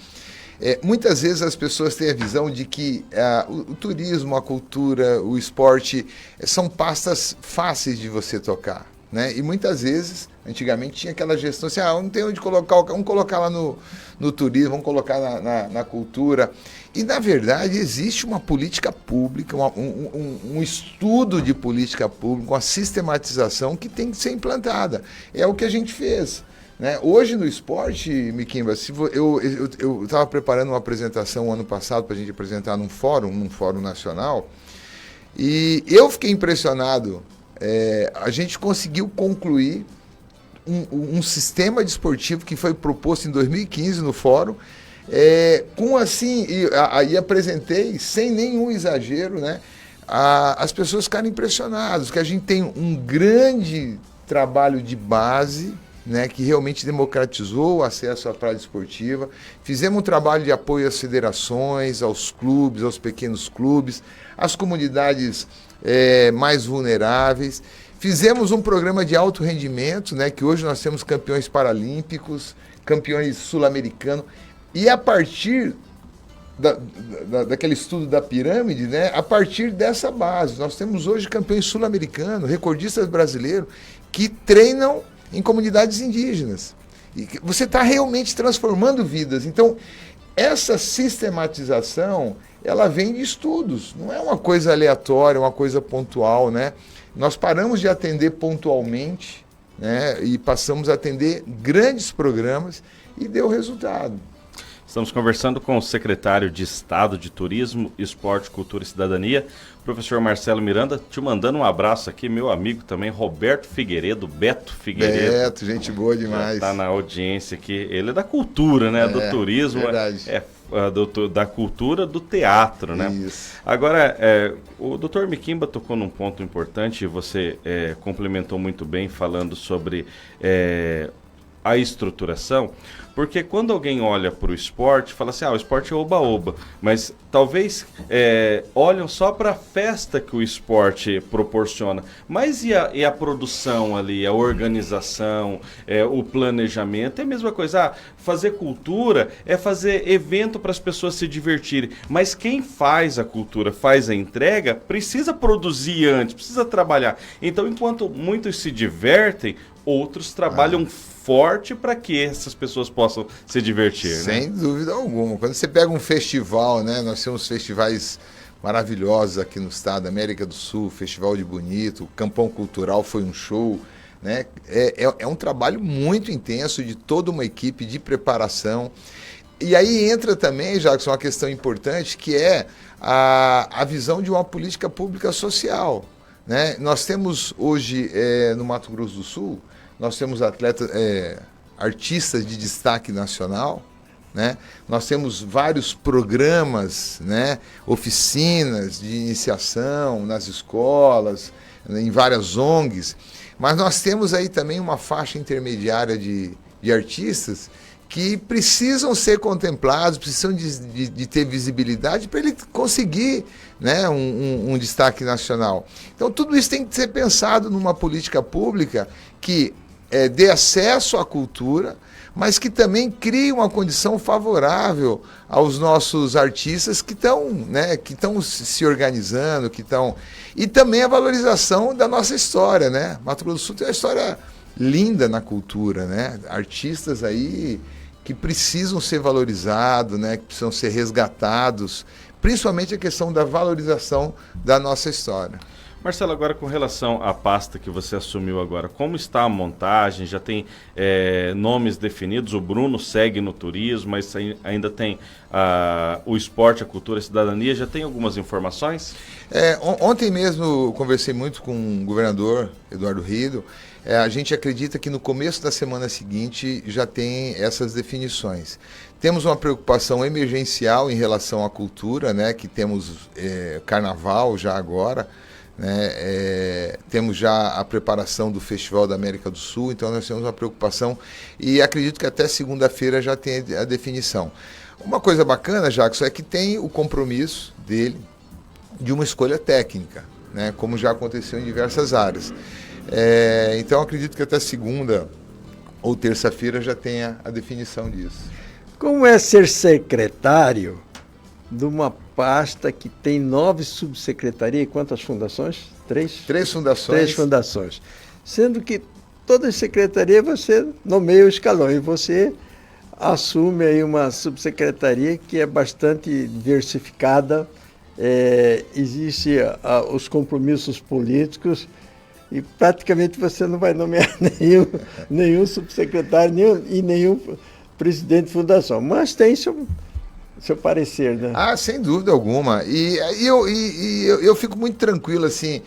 Muitas vezes as pessoas têm a visão de que o turismo, a cultura, o esporte são pastas fáceis de você tocar, né? E muitas vezes, antigamente tinha aquela gestão assim, não tem onde colocar, vamos colocar lá no turismo, vamos colocar na cultura. E, na verdade, existe uma política pública, um estudo de política pública, uma sistematização que tem que ser implantada. É o que a gente fez, né? Hoje no esporte, Miquimba, eu estava preparando uma apresentação ano passado para a gente apresentar num fórum nacional, e eu fiquei impressionado. A gente conseguiu concluir um sistema desportivo que foi proposto em 2015 no fórum, com assim, e apresentei sem nenhum exagero, né? As pessoas ficaram impressionadas, que a gente tem um grande trabalho de base, né, que realmente democratizou o acesso à prática esportiva. Fizemos um trabalho de apoio às federações, aos clubes, aos pequenos clubes, às comunidades mais vulneráveis. Fizemos um programa de alto rendimento, né, que hoje nós temos campeões paralímpicos, campeões sul-americanos. E a partir daquele estudo da pirâmide, né, a partir dessa base, nós temos hoje campeões sul-americanos, recordistas brasileiros, que treinam em comunidades indígenas. E você está realmente transformando vidas. Então, essa sistematização, ela vem de estudos, não é uma coisa aleatória, uma coisa pontual, né? Nós paramos de atender pontualmente, né, e passamos a atender grandes programas e deu resultado. Estamos conversando com o secretário de Estado de Turismo, Esporte, Cultura e Cidadania, professor Marcelo Miranda, te mandando um abraço aqui, meu amigo também, Roberto Figueiredo, Beto Figueiredo. Beto, gente boa demais. Está na audiência aqui, ele é da cultura, né, do turismo, verdade. Da cultura do teatro, né? Isso. Agora, o Dr. Miquimba tocou num ponto importante, você complementou muito bem falando sobre a estruturação, porque quando alguém olha para o esporte, fala assim, o esporte é oba-oba, mas talvez olham só para a festa que o esporte proporciona, mas e a produção ali, a organização, o planejamento, é a mesma coisa, fazer cultura é fazer evento para as pessoas se divertirem, mas quem faz a cultura, faz a entrega, precisa produzir antes, precisa trabalhar, então enquanto muitos se divertem, outros trabalham forte para que essas pessoas possam se divertir. Sem dúvida alguma. Quando você pega um festival, né? Nós temos festivais maravilhosos aqui no estado da América do Sul, Festival de Bonito, o Campão Cultural foi um show, né? É um trabalho muito intenso de toda uma equipe de preparação. E aí entra também, Jackson, uma questão importante, que é a visão de uma política pública social, né? Nós temos hoje no Mato Grosso do Sul, nós temos artistas de destaque nacional, né? Nós temos vários programas, né? Oficinas de iniciação nas escolas, em várias ONGs, mas nós temos aí também uma faixa intermediária de artistas que precisam ser contemplados, precisam de ter visibilidade para ele conseguir, né, um destaque nacional. Então tudo isso tem que ser pensado numa política pública que dê acesso à cultura, mas que também crie uma condição favorável aos nossos artistas que estão, né, se organizando, e também a valorização da nossa história, né? Mato Grosso do Sul tem uma história linda na cultura, né? Artistas aí que precisam ser valorizados, né, que precisam ser resgatados, principalmente a questão da valorização da nossa história. Marcelo, agora com relação à pasta que você assumiu agora, como está a montagem? Já tem nomes definidos? O Bruno segue no turismo, mas ainda tem o esporte, a cultura, a cidadania. Já tem algumas informações? Ontem mesmo eu conversei muito com o governador Eduardo Rido. A gente acredita que no começo da semana seguinte já tem essas definições. Temos uma preocupação emergencial em relação à cultura, né? Que temos carnaval já agora. Né? Temos já a preparação do Festival da América do Sul, então nós temos uma preocupação e acredito que até segunda-feira já tem a definição. Uma coisa bacana, Jackson, é que tem o compromisso dele de uma escolha técnica, né? Como já aconteceu em diversas áreas. Então acredito que até segunda ou terça-feira já tenha a definição disso. Como é ser secretário de uma pasta que tem 9 subsecretarias e quantas fundações? 3? 3 fundações. 3 fundações. sendo que toda secretaria você nomeia o escalão e você assume aí uma subsecretaria que é bastante diversificada, existe os compromissos políticos e praticamente você não vai nomear nenhum subsecretário nenhum presidente de fundação, mas tem seu parecer, né? Ah, sem dúvida alguma. E eu fico muito tranquilo, assim,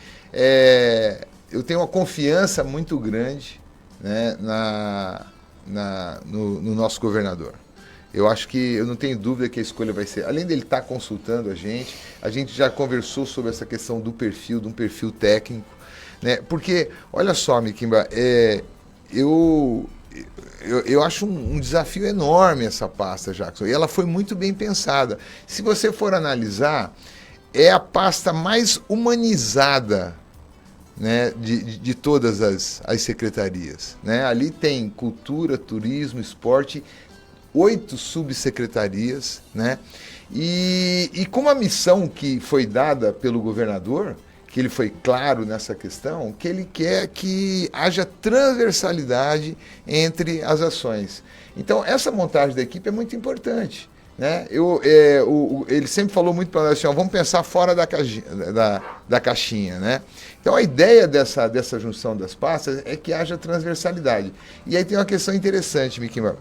eu tenho uma confiança muito grande, né, no nosso governador. Eu acho que, eu não tenho dúvida que a escolha vai ser, além dele estar consultando a gente já conversou sobre essa questão do perfil, de um perfil técnico, né? Porque, olha só, Miquimba, eu acho um desafio enorme essa pasta, Jackson, e ela foi muito bem pensada. Se você for analisar, é a pasta mais humanizada, né, de todas as secretarias, né? Ali tem cultura, turismo, esporte, 8 subsecretarias, né? E com uma missão que foi dada pelo governador, que ele foi claro nessa questão, que ele quer que haja transversalidade entre as ações. Então, essa montagem da equipe é muito importante, né? Ele sempre falou muito para nós assim, vamos pensar fora da caixinha, né? Então, a ideia dessa junção das pastas é que haja transversalidade. E aí tem uma questão interessante, Miquimba.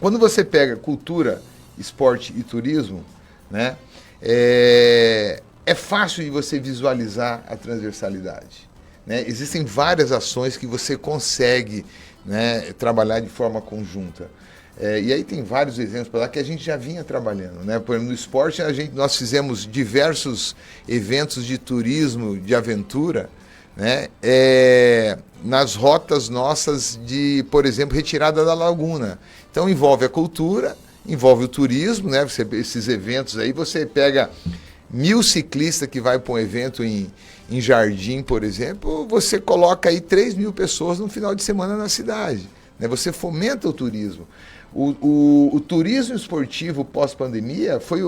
Quando você pega cultura, esporte e turismo, né? É fácil de você visualizar a transversalidade, né? Existem várias ações que você consegue, né, trabalhar de forma conjunta. E aí tem vários exemplos para lá que a gente já vinha trabalhando, né? Por exemplo, no esporte nós fizemos diversos eventos de turismo, de aventura, né? Nas rotas nossas de, por exemplo, retirada da laguna. Então envolve a cultura, envolve o turismo, né? Esses eventos aí, você pega 1000 ciclistas que vai para um evento em Jardim, por exemplo, você coloca aí 3.000 pessoas no final de semana na cidade, né? Você fomenta o turismo. O turismo esportivo pós-pandemia foi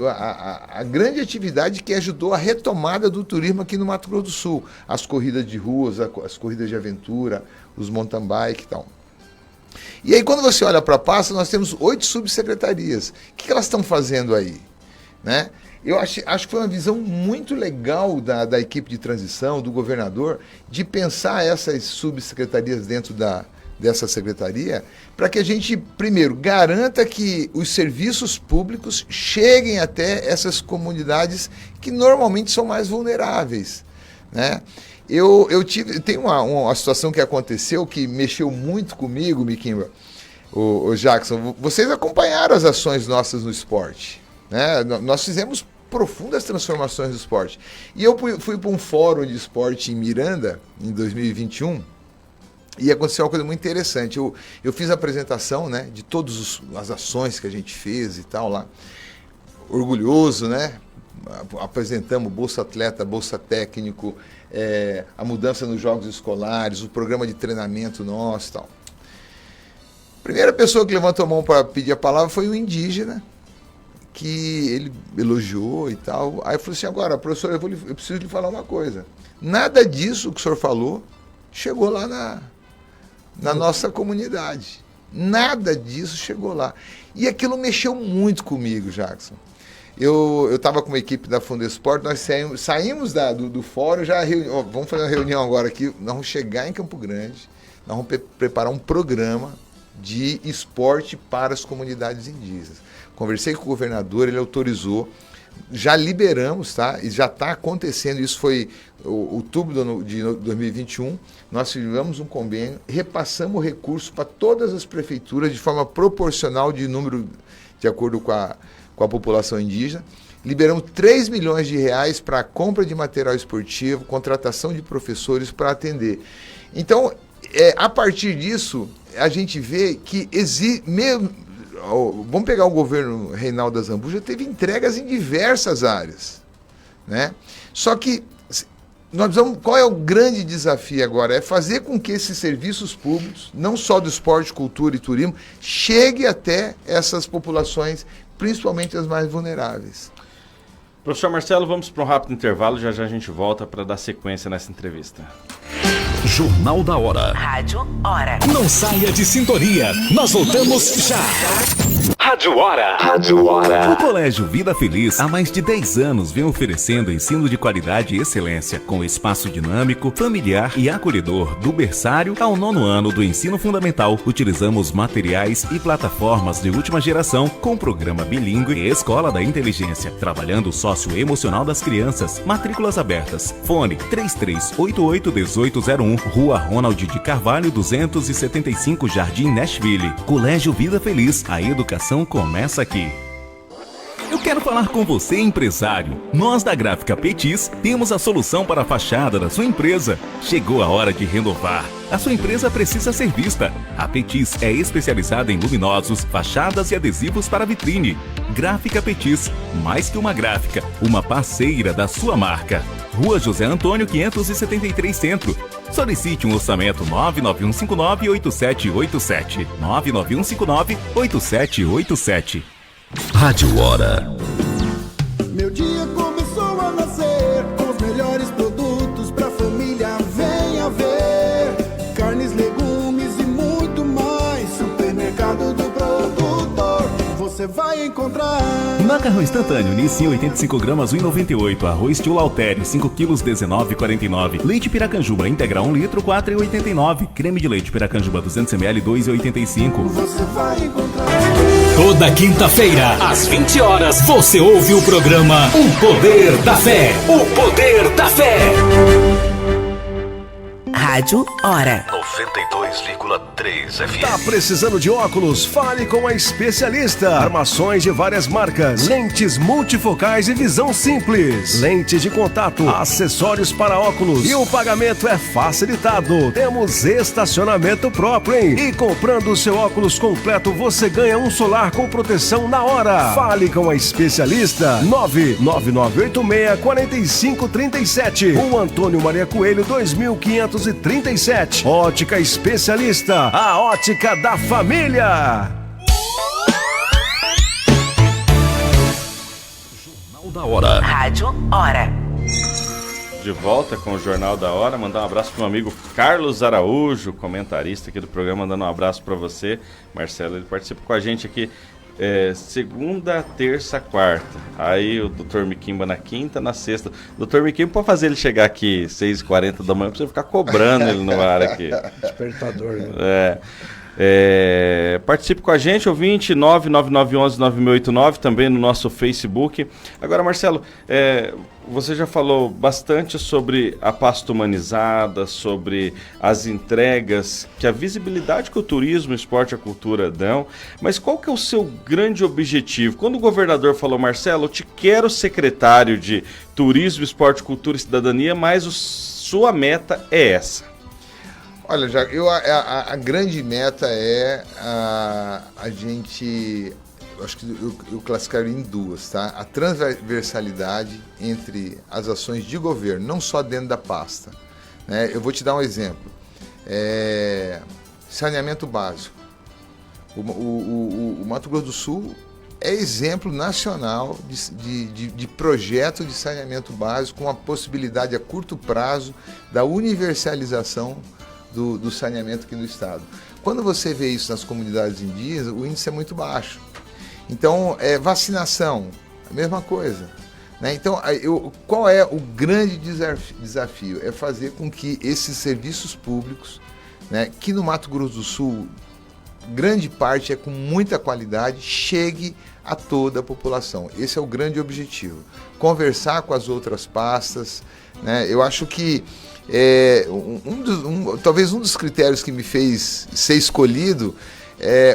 a grande atividade que ajudou a retomada do turismo aqui no Mato Grosso do Sul. As corridas de ruas, as corridas de aventura, os mountain bike e tal. E aí quando você olha para a pasta, nós temos 8 subsecretarias. O que elas estão fazendo aí, né? Eu acho que foi uma visão muito legal da equipe de transição, do governador, de pensar essas subsecretarias dentro dessa secretaria, para que a gente, primeiro, garanta que os serviços públicos cheguem até essas comunidades que normalmente são mais vulneráveis, né? Tem uma situação que aconteceu que mexeu muito comigo, Miquimba, o Jackson. Vocês acompanharam as ações nossas no esporte, né? Nós fizemos profundas transformações no esporte. E eu fui para um fórum de esporte em Miranda, em 2021, e aconteceu uma coisa muito interessante. Eu fiz a apresentação, né, de todas as ações que a gente fez e tal lá. Orgulhoso, né? Apresentamos Bolsa Atleta, Bolsa Técnico, a mudança nos jogos escolares, o programa de treinamento nosso e tal. A primeira pessoa que levantou a mão para pedir a palavra foi um indígena, que ele elogiou e tal. Aí eu falei assim, agora, professor, eu preciso lhe falar uma coisa. Nada disso que o senhor falou chegou lá na nossa comunidade. Nada disso chegou lá. E aquilo mexeu muito comigo, Jackson. Eu estava com uma equipe da Fundesport, nós saímos do fórum, vamos fazer uma reunião agora aqui, nós vamos chegar em Campo Grande, nós vamos preparar um programa de esporte para as comunidades indígenas. Conversei com o governador, ele autorizou, já liberamos, tá? E já está acontecendo, isso foi outubro de 2021, nós firmamos um convênio, repassamos recursos para todas as prefeituras de forma proporcional de número, de acordo com a população indígena, liberamos 3 milhões de reais para a compra de material esportivo, contratação de professores para atender. Então, a partir disso, a gente vê que vamos pegar o governo Reinaldo Azambuja, teve entregas em diversas áreas, né? Só que qual é o grande desafio agora? É fazer com que esses serviços públicos, não só do esporte, cultura e turismo, chegue até essas populações, principalmente as mais vulneráveis. Professor Marcelo, vamos para um rápido intervalo, já a gente volta para dar sequência nessa entrevista. Jornal da Hora. Rádio Hora. Não saia de sintonia. Nós voltamos já. Rádio Hora. Rádio Hora. O Colégio Vida Feliz há mais de 10 anos vem oferecendo ensino de qualidade e excelência, com espaço dinâmico, familiar e acolhedor do berçário ao 9º ano do ensino fundamental. Utilizamos materiais e plataformas de última geração com programa bilíngue e escola da inteligência, trabalhando o socioemocional das crianças. Matrículas abertas. Fone 3388-1801, Rua Ronald de Carvalho 275, Jardim Nashville. Colégio Vida Feliz, a educação começa aqui. Eu quero falar com você, empresário. Nós da Gráfica Petis temos a solução para a fachada da sua empresa. Chegou a hora de renovar. A sua empresa precisa ser vista. A Petis é especializada em luminosos, fachadas e adesivos para vitrine. Gráfica Petis, mais que uma gráfica, uma parceira da sua marca. Rua José Antônio 573 Centro. Solicite um orçamento 99159-8787. 99159-8787. Rádio Hora. Meu dia começou a nascer com os melhores produtos pra família. Venha ver carnes, legumes e muito mais. Supermercado do Produtor, você vai encontrar. Macarrão instantâneo Nissin 85 gramas 1,98. Arroz tio Lautério 5 quilos 19,49. Leite Piracanjuba integral 1 litro 4,89. Creme de leite Piracanjuba 200 ml 2,85. Você vai encontrar. Toda quinta-feira, às 20 horas, você ouve o programa O Poder da Fé. O Poder da Fé. Rádio Hora. 92,3 FM. Tá precisando de óculos? Fale com a especialista. Armações de várias marcas, lentes multifocais e visão simples, lentes de contato, acessórios para óculos e o pagamento é facilitado. Temos estacionamento próprio, hein? E comprando o seu óculos completo, você ganha um solar com proteção na hora. Fale com a especialista. 99986-4537. O Antônio Maria Coelho 2537. Ótica Especialista, a ótica da família. Jornal da Hora. Rádio Hora. De volta com o Jornal da Hora, mandar um abraço pro meu amigo Carlos Araújo, comentarista aqui do programa, mandando um abraço para você, Marcelo. Ele participa com a gente aqui segunda, terça, quarta. Aí o Dr. Miquimba na quinta, na sexta. Dr. Miquimba, pode fazer ele chegar aqui 6h40 da manhã, pra você ficar cobrando ele no ar aqui. Despertador, né? Participe com a gente, ouvinte 99911-9689, também no nosso Facebook. Agora, Marcelo, você já falou bastante sobre a pasta humanizada, sobre as entregas, que a visibilidade que o turismo, o esporte e a cultura dão, mas qual que é o seu grande objetivo? Quando o governador falou, Marcelo, eu te quero secretário de Turismo, Esporte, Cultura e Cidadania, mas sua meta é essa. Olha, a grande meta é a gente, eu acho que eu classificaria em duas, tá? A transversalidade entre as ações de governo, não só dentro da pasta, né? Eu vou te dar um exemplo. Saneamento básico. O Mato Grosso do Sul é exemplo nacional de projeto de saneamento básico com a possibilidade a curto prazo da universalização do saneamento aqui no estado. Quando você vê isso nas comunidades indígenas, o índice é muito baixo. Então, vacinação, a mesma coisa, né? Então, qual é o grande desafio? É fazer com que esses serviços públicos, né, que no Mato Grosso do Sul, grande parte é com muita qualidade, chegue a toda a população. Esse é o grande objetivo. Conversar com as outras pastas, né? Eu acho que talvez um dos critérios que me fez ser escolhido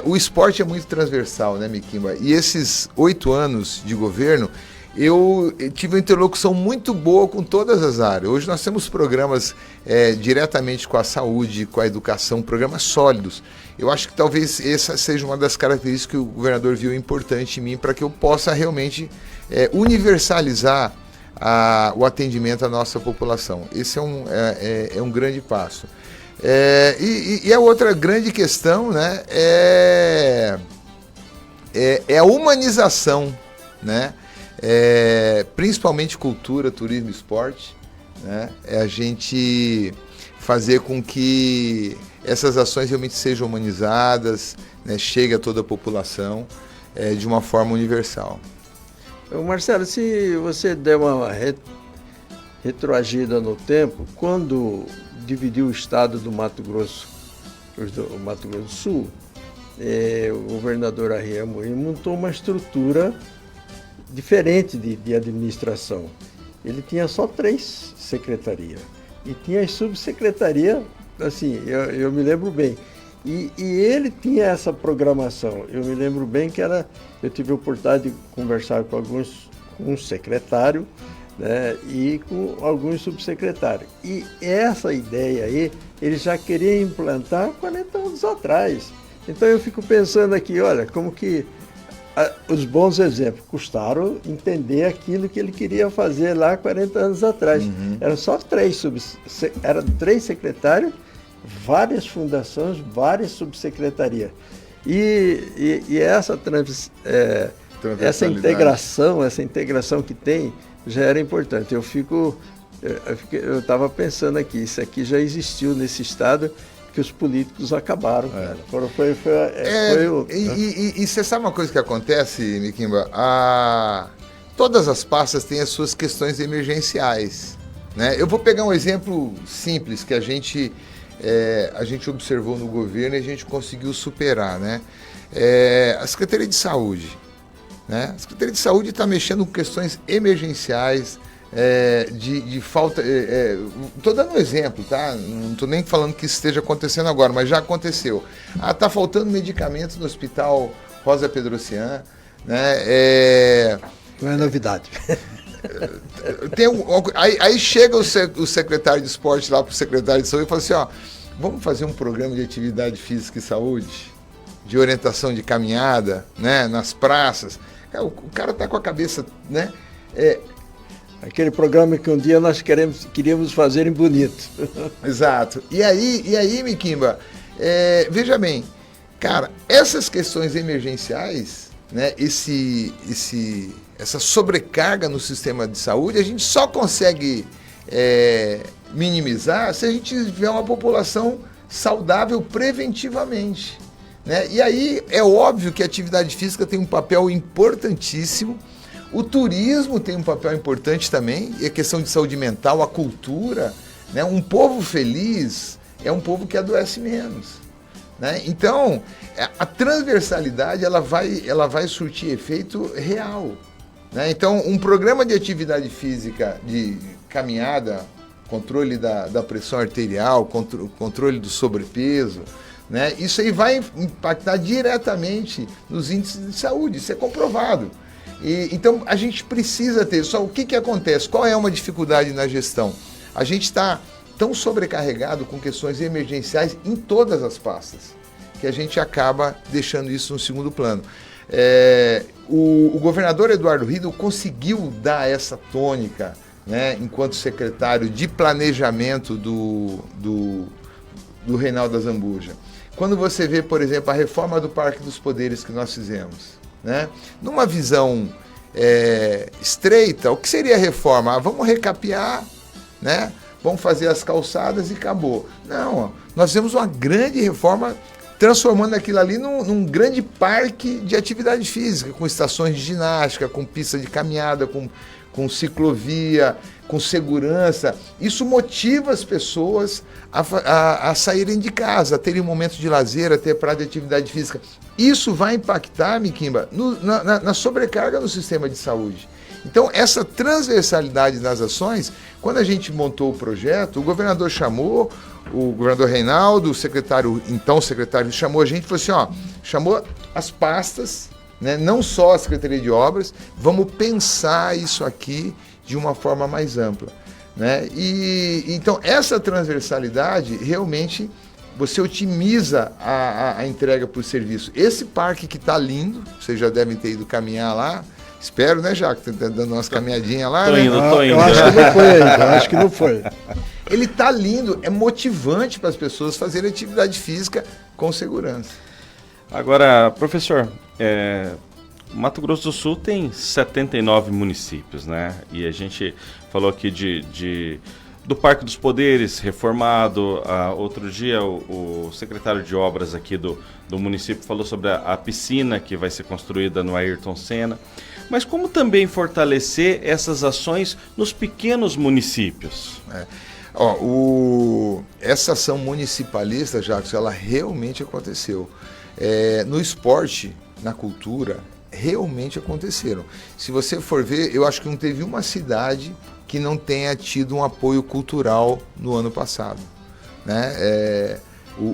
o esporte é muito transversal, né, Miquimba? E esses 8 anos de governo, eu tive uma interlocução muito boa com todas as áreas. Hoje nós temos programas diretamente com a saúde, com a educação, programas sólidos. Eu acho que talvez essa seja uma das características que o governador viu importante em mim para que eu possa realmente universalizar o atendimento à nossa população. Esse é um grande passo. E a outra grande questão, né, é a humanização, né, principalmente cultura, turismo e esporte, né? É a gente fazer com que essas ações realmente sejam humanizadas, né? Chegue a toda a população de uma forma universal. Marcelo, se você der uma retroagida no tempo, quando dividiu o estado do Mato Grosso do Sul, o governador Arrien Amorim montou uma estrutura diferente de administração. Ele tinha só 3 secretarias e tinha as subsecretarias, assim, eu me lembro bem. E ele tinha essa programação. Eu me lembro bem que eu tive a oportunidade de conversar com um secretário, né, e com alguns subsecretários. E essa ideia aí, ele já queria implantar 40 anos atrás. Então eu fico pensando aqui, olha, como que os bons exemplos custaram entender aquilo que ele queria fazer lá 40 anos atrás. Eram só 3 secretários, várias fundações, várias subsecretarias. E essa integração que tem já era importante. Eu estava pensando aqui, isso aqui já existiu nesse estado, que os políticos acabaram. Cara. E você sabe uma coisa que acontece, Miquimba? Todas as pastas têm as suas questões emergenciais, né? Eu vou pegar um exemplo simples que a gente observou no governo e a gente conseguiu superar, né? A Secretaria de Saúde, né? A Secretaria de Saúde está mexendo com questões emergenciais, de falta. Estou dando um exemplo, tá? Não estou nem falando que isso esteja acontecendo agora, mas já aconteceu. Está faltando medicamentos no Hospital Rosa Pedrocian, né? Não é novidade. Aí chega o secretário de esporte lá para o secretário de saúde e fala assim, ó, vamos fazer um programa de atividade física e saúde, de orientação de caminhada, né, nas praças. O cara tá com a cabeça, né? Aquele programa que um dia nós queríamos fazer em Bonito. Exato. E aí, Miquimba, veja bem, cara, essas questões emergenciais, né, essa sobrecarga no sistema de saúde, a gente só consegue minimizar se a gente tiver uma população saudável preventivamente, né? E aí é óbvio que a atividade física tem um papel importantíssimo, o turismo tem um papel importante também, e a questão de saúde mental, a cultura, né? Um povo feliz é um povo que adoece menos, né? Então, a transversalidade ela vai surtir efeito real, né? Então, um programa de atividade física, de caminhada, controle da pressão arterial, controle do sobrepeso, né? Isso aí vai impactar diretamente nos índices de saúde, isso é comprovado. Então, a gente precisa ter, só o que acontece? Qual é uma dificuldade na gestão? A gente está tão sobrecarregado com questões emergenciais em todas as pastas, que a gente acaba deixando isso no segundo plano. O governador Eduardo Riedel conseguiu dar essa tônica, né, enquanto secretário de planejamento do Reinaldo Azambuja. Quando você vê, por exemplo, a reforma do Parque dos Poderes que nós fizemos, né, numa visão estreita, o que seria a reforma? Vamos recapear, né, vamos fazer as calçadas e acabou. Não, nós fizemos uma grande reforma, transformando aquilo ali num grande parque de atividade física, com estações de ginástica, com pista de caminhada, com ciclovia, com segurança. Isso motiva as pessoas a saírem de casa, a terem momentos de lazer, a ter praia de atividade física. Isso vai impactar, Miquimba, na sobrecarga no sistema de saúde. Então, essa transversalidade nas ações, quando a gente montou o projeto, o governador chamou, o governador Reinaldo, o secretário chamou a gente e falou assim, ó, chamou as pastas, né, não só a Secretaria de Obras, vamos pensar isso aqui de uma forma mais ampla, né? Então, essa transversalidade, realmente, você otimiza a entrega por serviço. Esse parque que está lindo, vocês já devem ter ido caminhar lá, espero, né, Jaco? Tá dando umas caminhadinhas lá, tô né? indo. Eu acho que não foi ainda, acho que não foi. Ele tá lindo, é motivante para as pessoas fazerem atividade física com segurança. Agora, professor, Mato Grosso do Sul tem 79 municípios, né? E a gente falou aqui do Parque dos Poderes, reformado. Outro dia o secretário de obras aqui do município falou sobre a piscina que vai ser construída no Ayrton Senna. Mas como também fortalecer essas ações nos pequenos municípios? Essa ação municipalista, Jacques, ela realmente aconteceu. No esporte, na cultura, realmente aconteceram. Se você for ver, eu acho que não teve uma cidade que não tenha tido um apoio cultural no ano passado, né?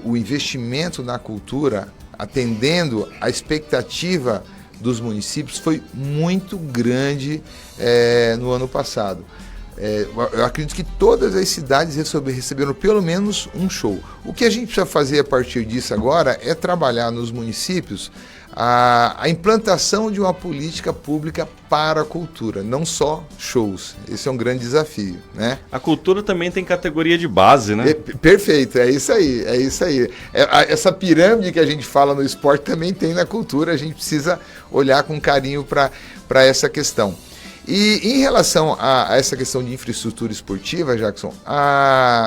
O investimento na cultura, atendendo à expectativa dos municípios, foi muito grande no ano passado. Eu acredito que todas as cidades receberam pelo menos um show. O que a gente precisa fazer a partir disso agora é trabalhar nos municípios a implantação de uma política pública para a cultura, não só shows. Esse é um grande desafio, né? A cultura também tem categoria de base, né? Perfeito, é isso aí. Essa pirâmide que a gente fala no esporte também tem na cultura, a gente precisa olhar com carinho para essa questão. E em relação a essa questão de infraestrutura esportiva, Jackson,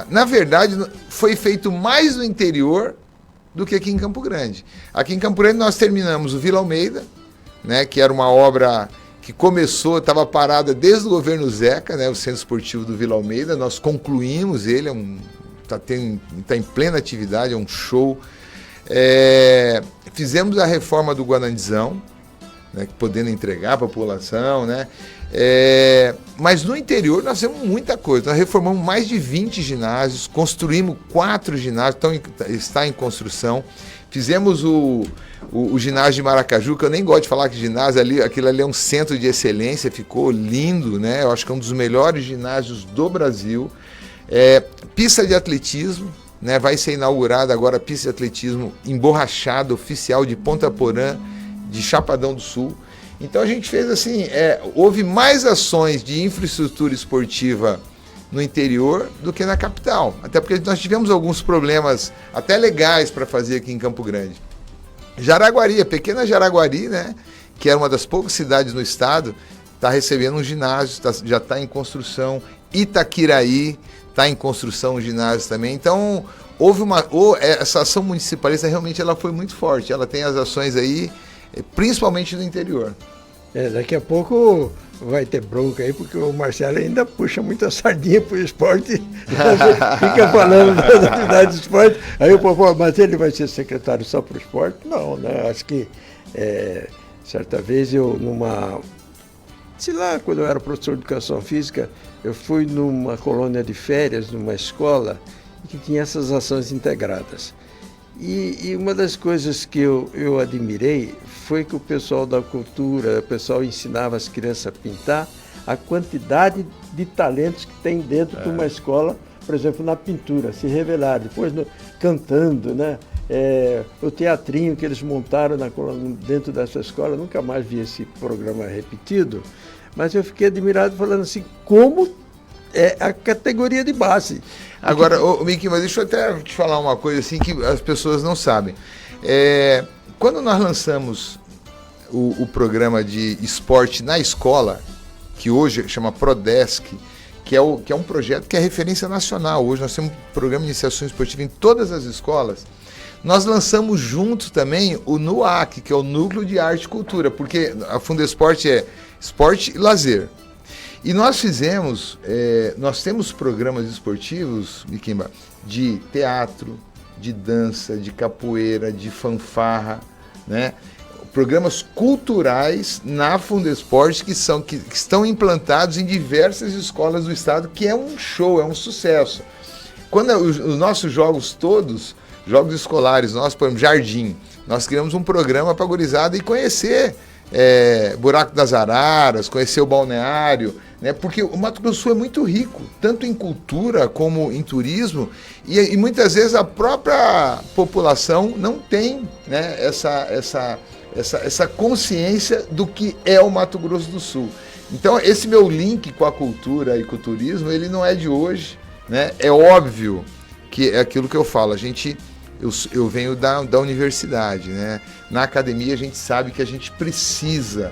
na verdade foi feito mais no interior do que aqui em Campo Grande. Aqui em Campo Grande nós terminamos o Vila Almeida, né, que era uma obra que começou, estava parada desde o governo Zeca, né, o Centro Esportivo do Vila Almeida. Nós concluímos ele, está em plena atividade, é um show. Fizemos a reforma do Guanandizão, né, podendo entregar para a população, né? Mas no interior nós temos muita coisa. Nós reformamos mais de 20 ginásios, construímos 4 ginásios, está em construção. Fizemos o ginásio de Maracaju, que eu nem gosto de falar que ginásio, aquilo ali é um centro de excelência, ficou lindo, né? Eu acho que é um dos melhores ginásios do Brasil. Pista de atletismo, né? Vai ser inaugurada agora a pista de atletismo emborrachada, oficial de Ponta Porã, de Chapadão do Sul. Então a gente fez assim, houve mais ações de infraestrutura esportiva no interior do que na capital. Até porque nós tivemos alguns problemas até legais para fazer aqui em Campo Grande. Jaraguari, a pequena Jaraguari, né, que era uma das poucas cidades no estado, está recebendo um ginásio, já está em construção. Itaquiraí está em construção um ginásio também. Então essa ação municipalista realmente ela foi muito forte. Ela tem as ações aí, principalmente no interior. Daqui a pouco vai ter bronca aí, porque o Marcelo ainda puxa muita sardinha pro esporte, fica falando das atividades do esporte, aí o povo, mas ele vai ser secretário só pro esporte? Não, né? Acho que certa vez eu quando eu era professor de educação física, eu fui numa colônia de férias, numa escola, que tinha essas ações integradas. E uma das coisas que eu admirei foi que o pessoal da cultura, o pessoal ensinava as crianças a pintar, a quantidade de talentos que tem dentro de uma escola, por exemplo, na pintura, se revelar, depois cantando, né? O teatrinho que eles montaram dentro dessa escola, nunca mais vi esse programa repetido, mas eu fiquei admirado falando assim, como é a categoria de base. Agora, Miki, mas deixa eu até te falar uma coisa assim que as pessoas não sabem. Quando nós lançamos o programa de esporte na escola, que hoje chama Prodesc, que é um projeto que é referência nacional. Hoje nós temos um programa de iniciação esportiva em todas as escolas. Nós lançamos junto também o NUAC, que é o Núcleo de Arte e Cultura, porque a Fundesporte é esporte e lazer. E nós nós temos programas esportivos, Miquimba, de teatro, de dança, de capoeira, de fanfarra, né? Programas culturais na Fundesporte que estão implantados em diversas escolas do estado, que é um show, é um sucesso. Quando os nossos jogos todos, jogos escolares, nós, por exemplo, Jardim, nós criamos um programa para a gurizada e conhecer Buraco das Araras, conhecer o balneário, né? Porque o Mato Grosso do Sul é muito rico, tanto em cultura como em turismo, e muitas vezes a própria população não tem, né, essa consciência do que é o Mato Grosso do Sul. Então esse meu link com a cultura e com o turismo, ele não é de hoje, né? É óbvio que é aquilo que eu falo, eu venho da universidade, né? Na academia a gente sabe que a gente precisa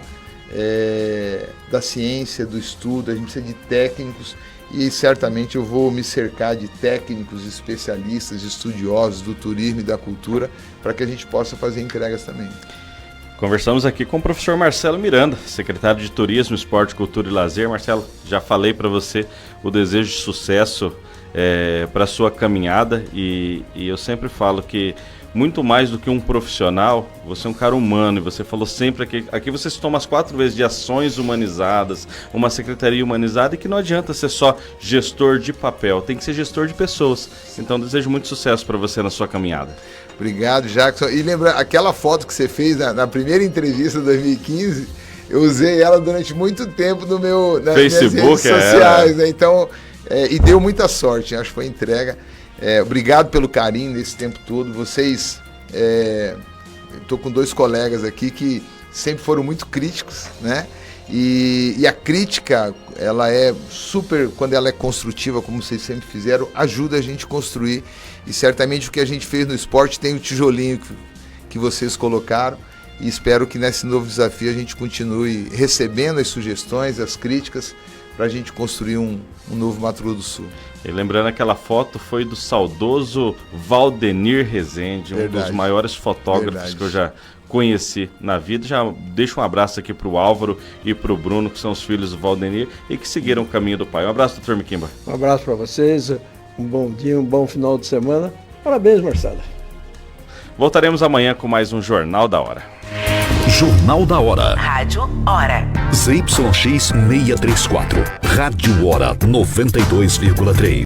da ciência, do estudo, a gente precisa de técnicos, e certamente eu vou me cercar de técnicos, especialistas, estudiosos do turismo e da cultura para que a gente possa fazer entregas também. Conversamos aqui com o professor Marcelo Miranda, secretário de Turismo, Esporte, Cultura e Lazer. Marcelo, já falei para você o desejo de sucesso para a sua caminhada e eu sempre falo que muito mais do que um profissional, você é um cara humano e você falou sempre aqui você se toma as 4 vezes de ações humanizadas, uma secretaria humanizada e que não adianta ser só gestor de papel, tem que ser gestor de pessoas. Então desejo muito sucesso para você na sua caminhada. Obrigado, Jackson. E lembra, aquela foto que você fez na primeira entrevista de 2015, eu usei ela durante muito tempo nas Facebook, minhas redes sociais, né? Então, e deu muita sorte, acho que foi entrega. Obrigado pelo carinho nesse tempo todo. Vocês, estou com 2 colegas aqui que sempre foram muito críticos, né? E a crítica, ela é super, quando ela é construtiva, como vocês sempre fizeram, ajuda a gente a construir. E certamente o que a gente fez no esporte tem o tijolinho que vocês colocaram. E espero que nesse novo desafio a gente continue recebendo as sugestões, as críticas, para a gente construir um novo Mato Grosso do Sul. E lembrando, aquela foto foi do saudoso Valdenir Rezende, um dos maiores fotógrafos que eu já conheci na vida. Já deixo um abraço aqui para o Álvaro e para o Bruno, que são os filhos do Valdenir e que seguiram o caminho do pai. Um abraço, doutor Miquimba. Um abraço para vocês, um bom dia, um bom final de semana. Parabéns, Marcelo. Voltaremos amanhã com mais um Jornal da Hora. Jornal da Hora. Rádio Hora. ZYX 634. Rádio Hora 92,3.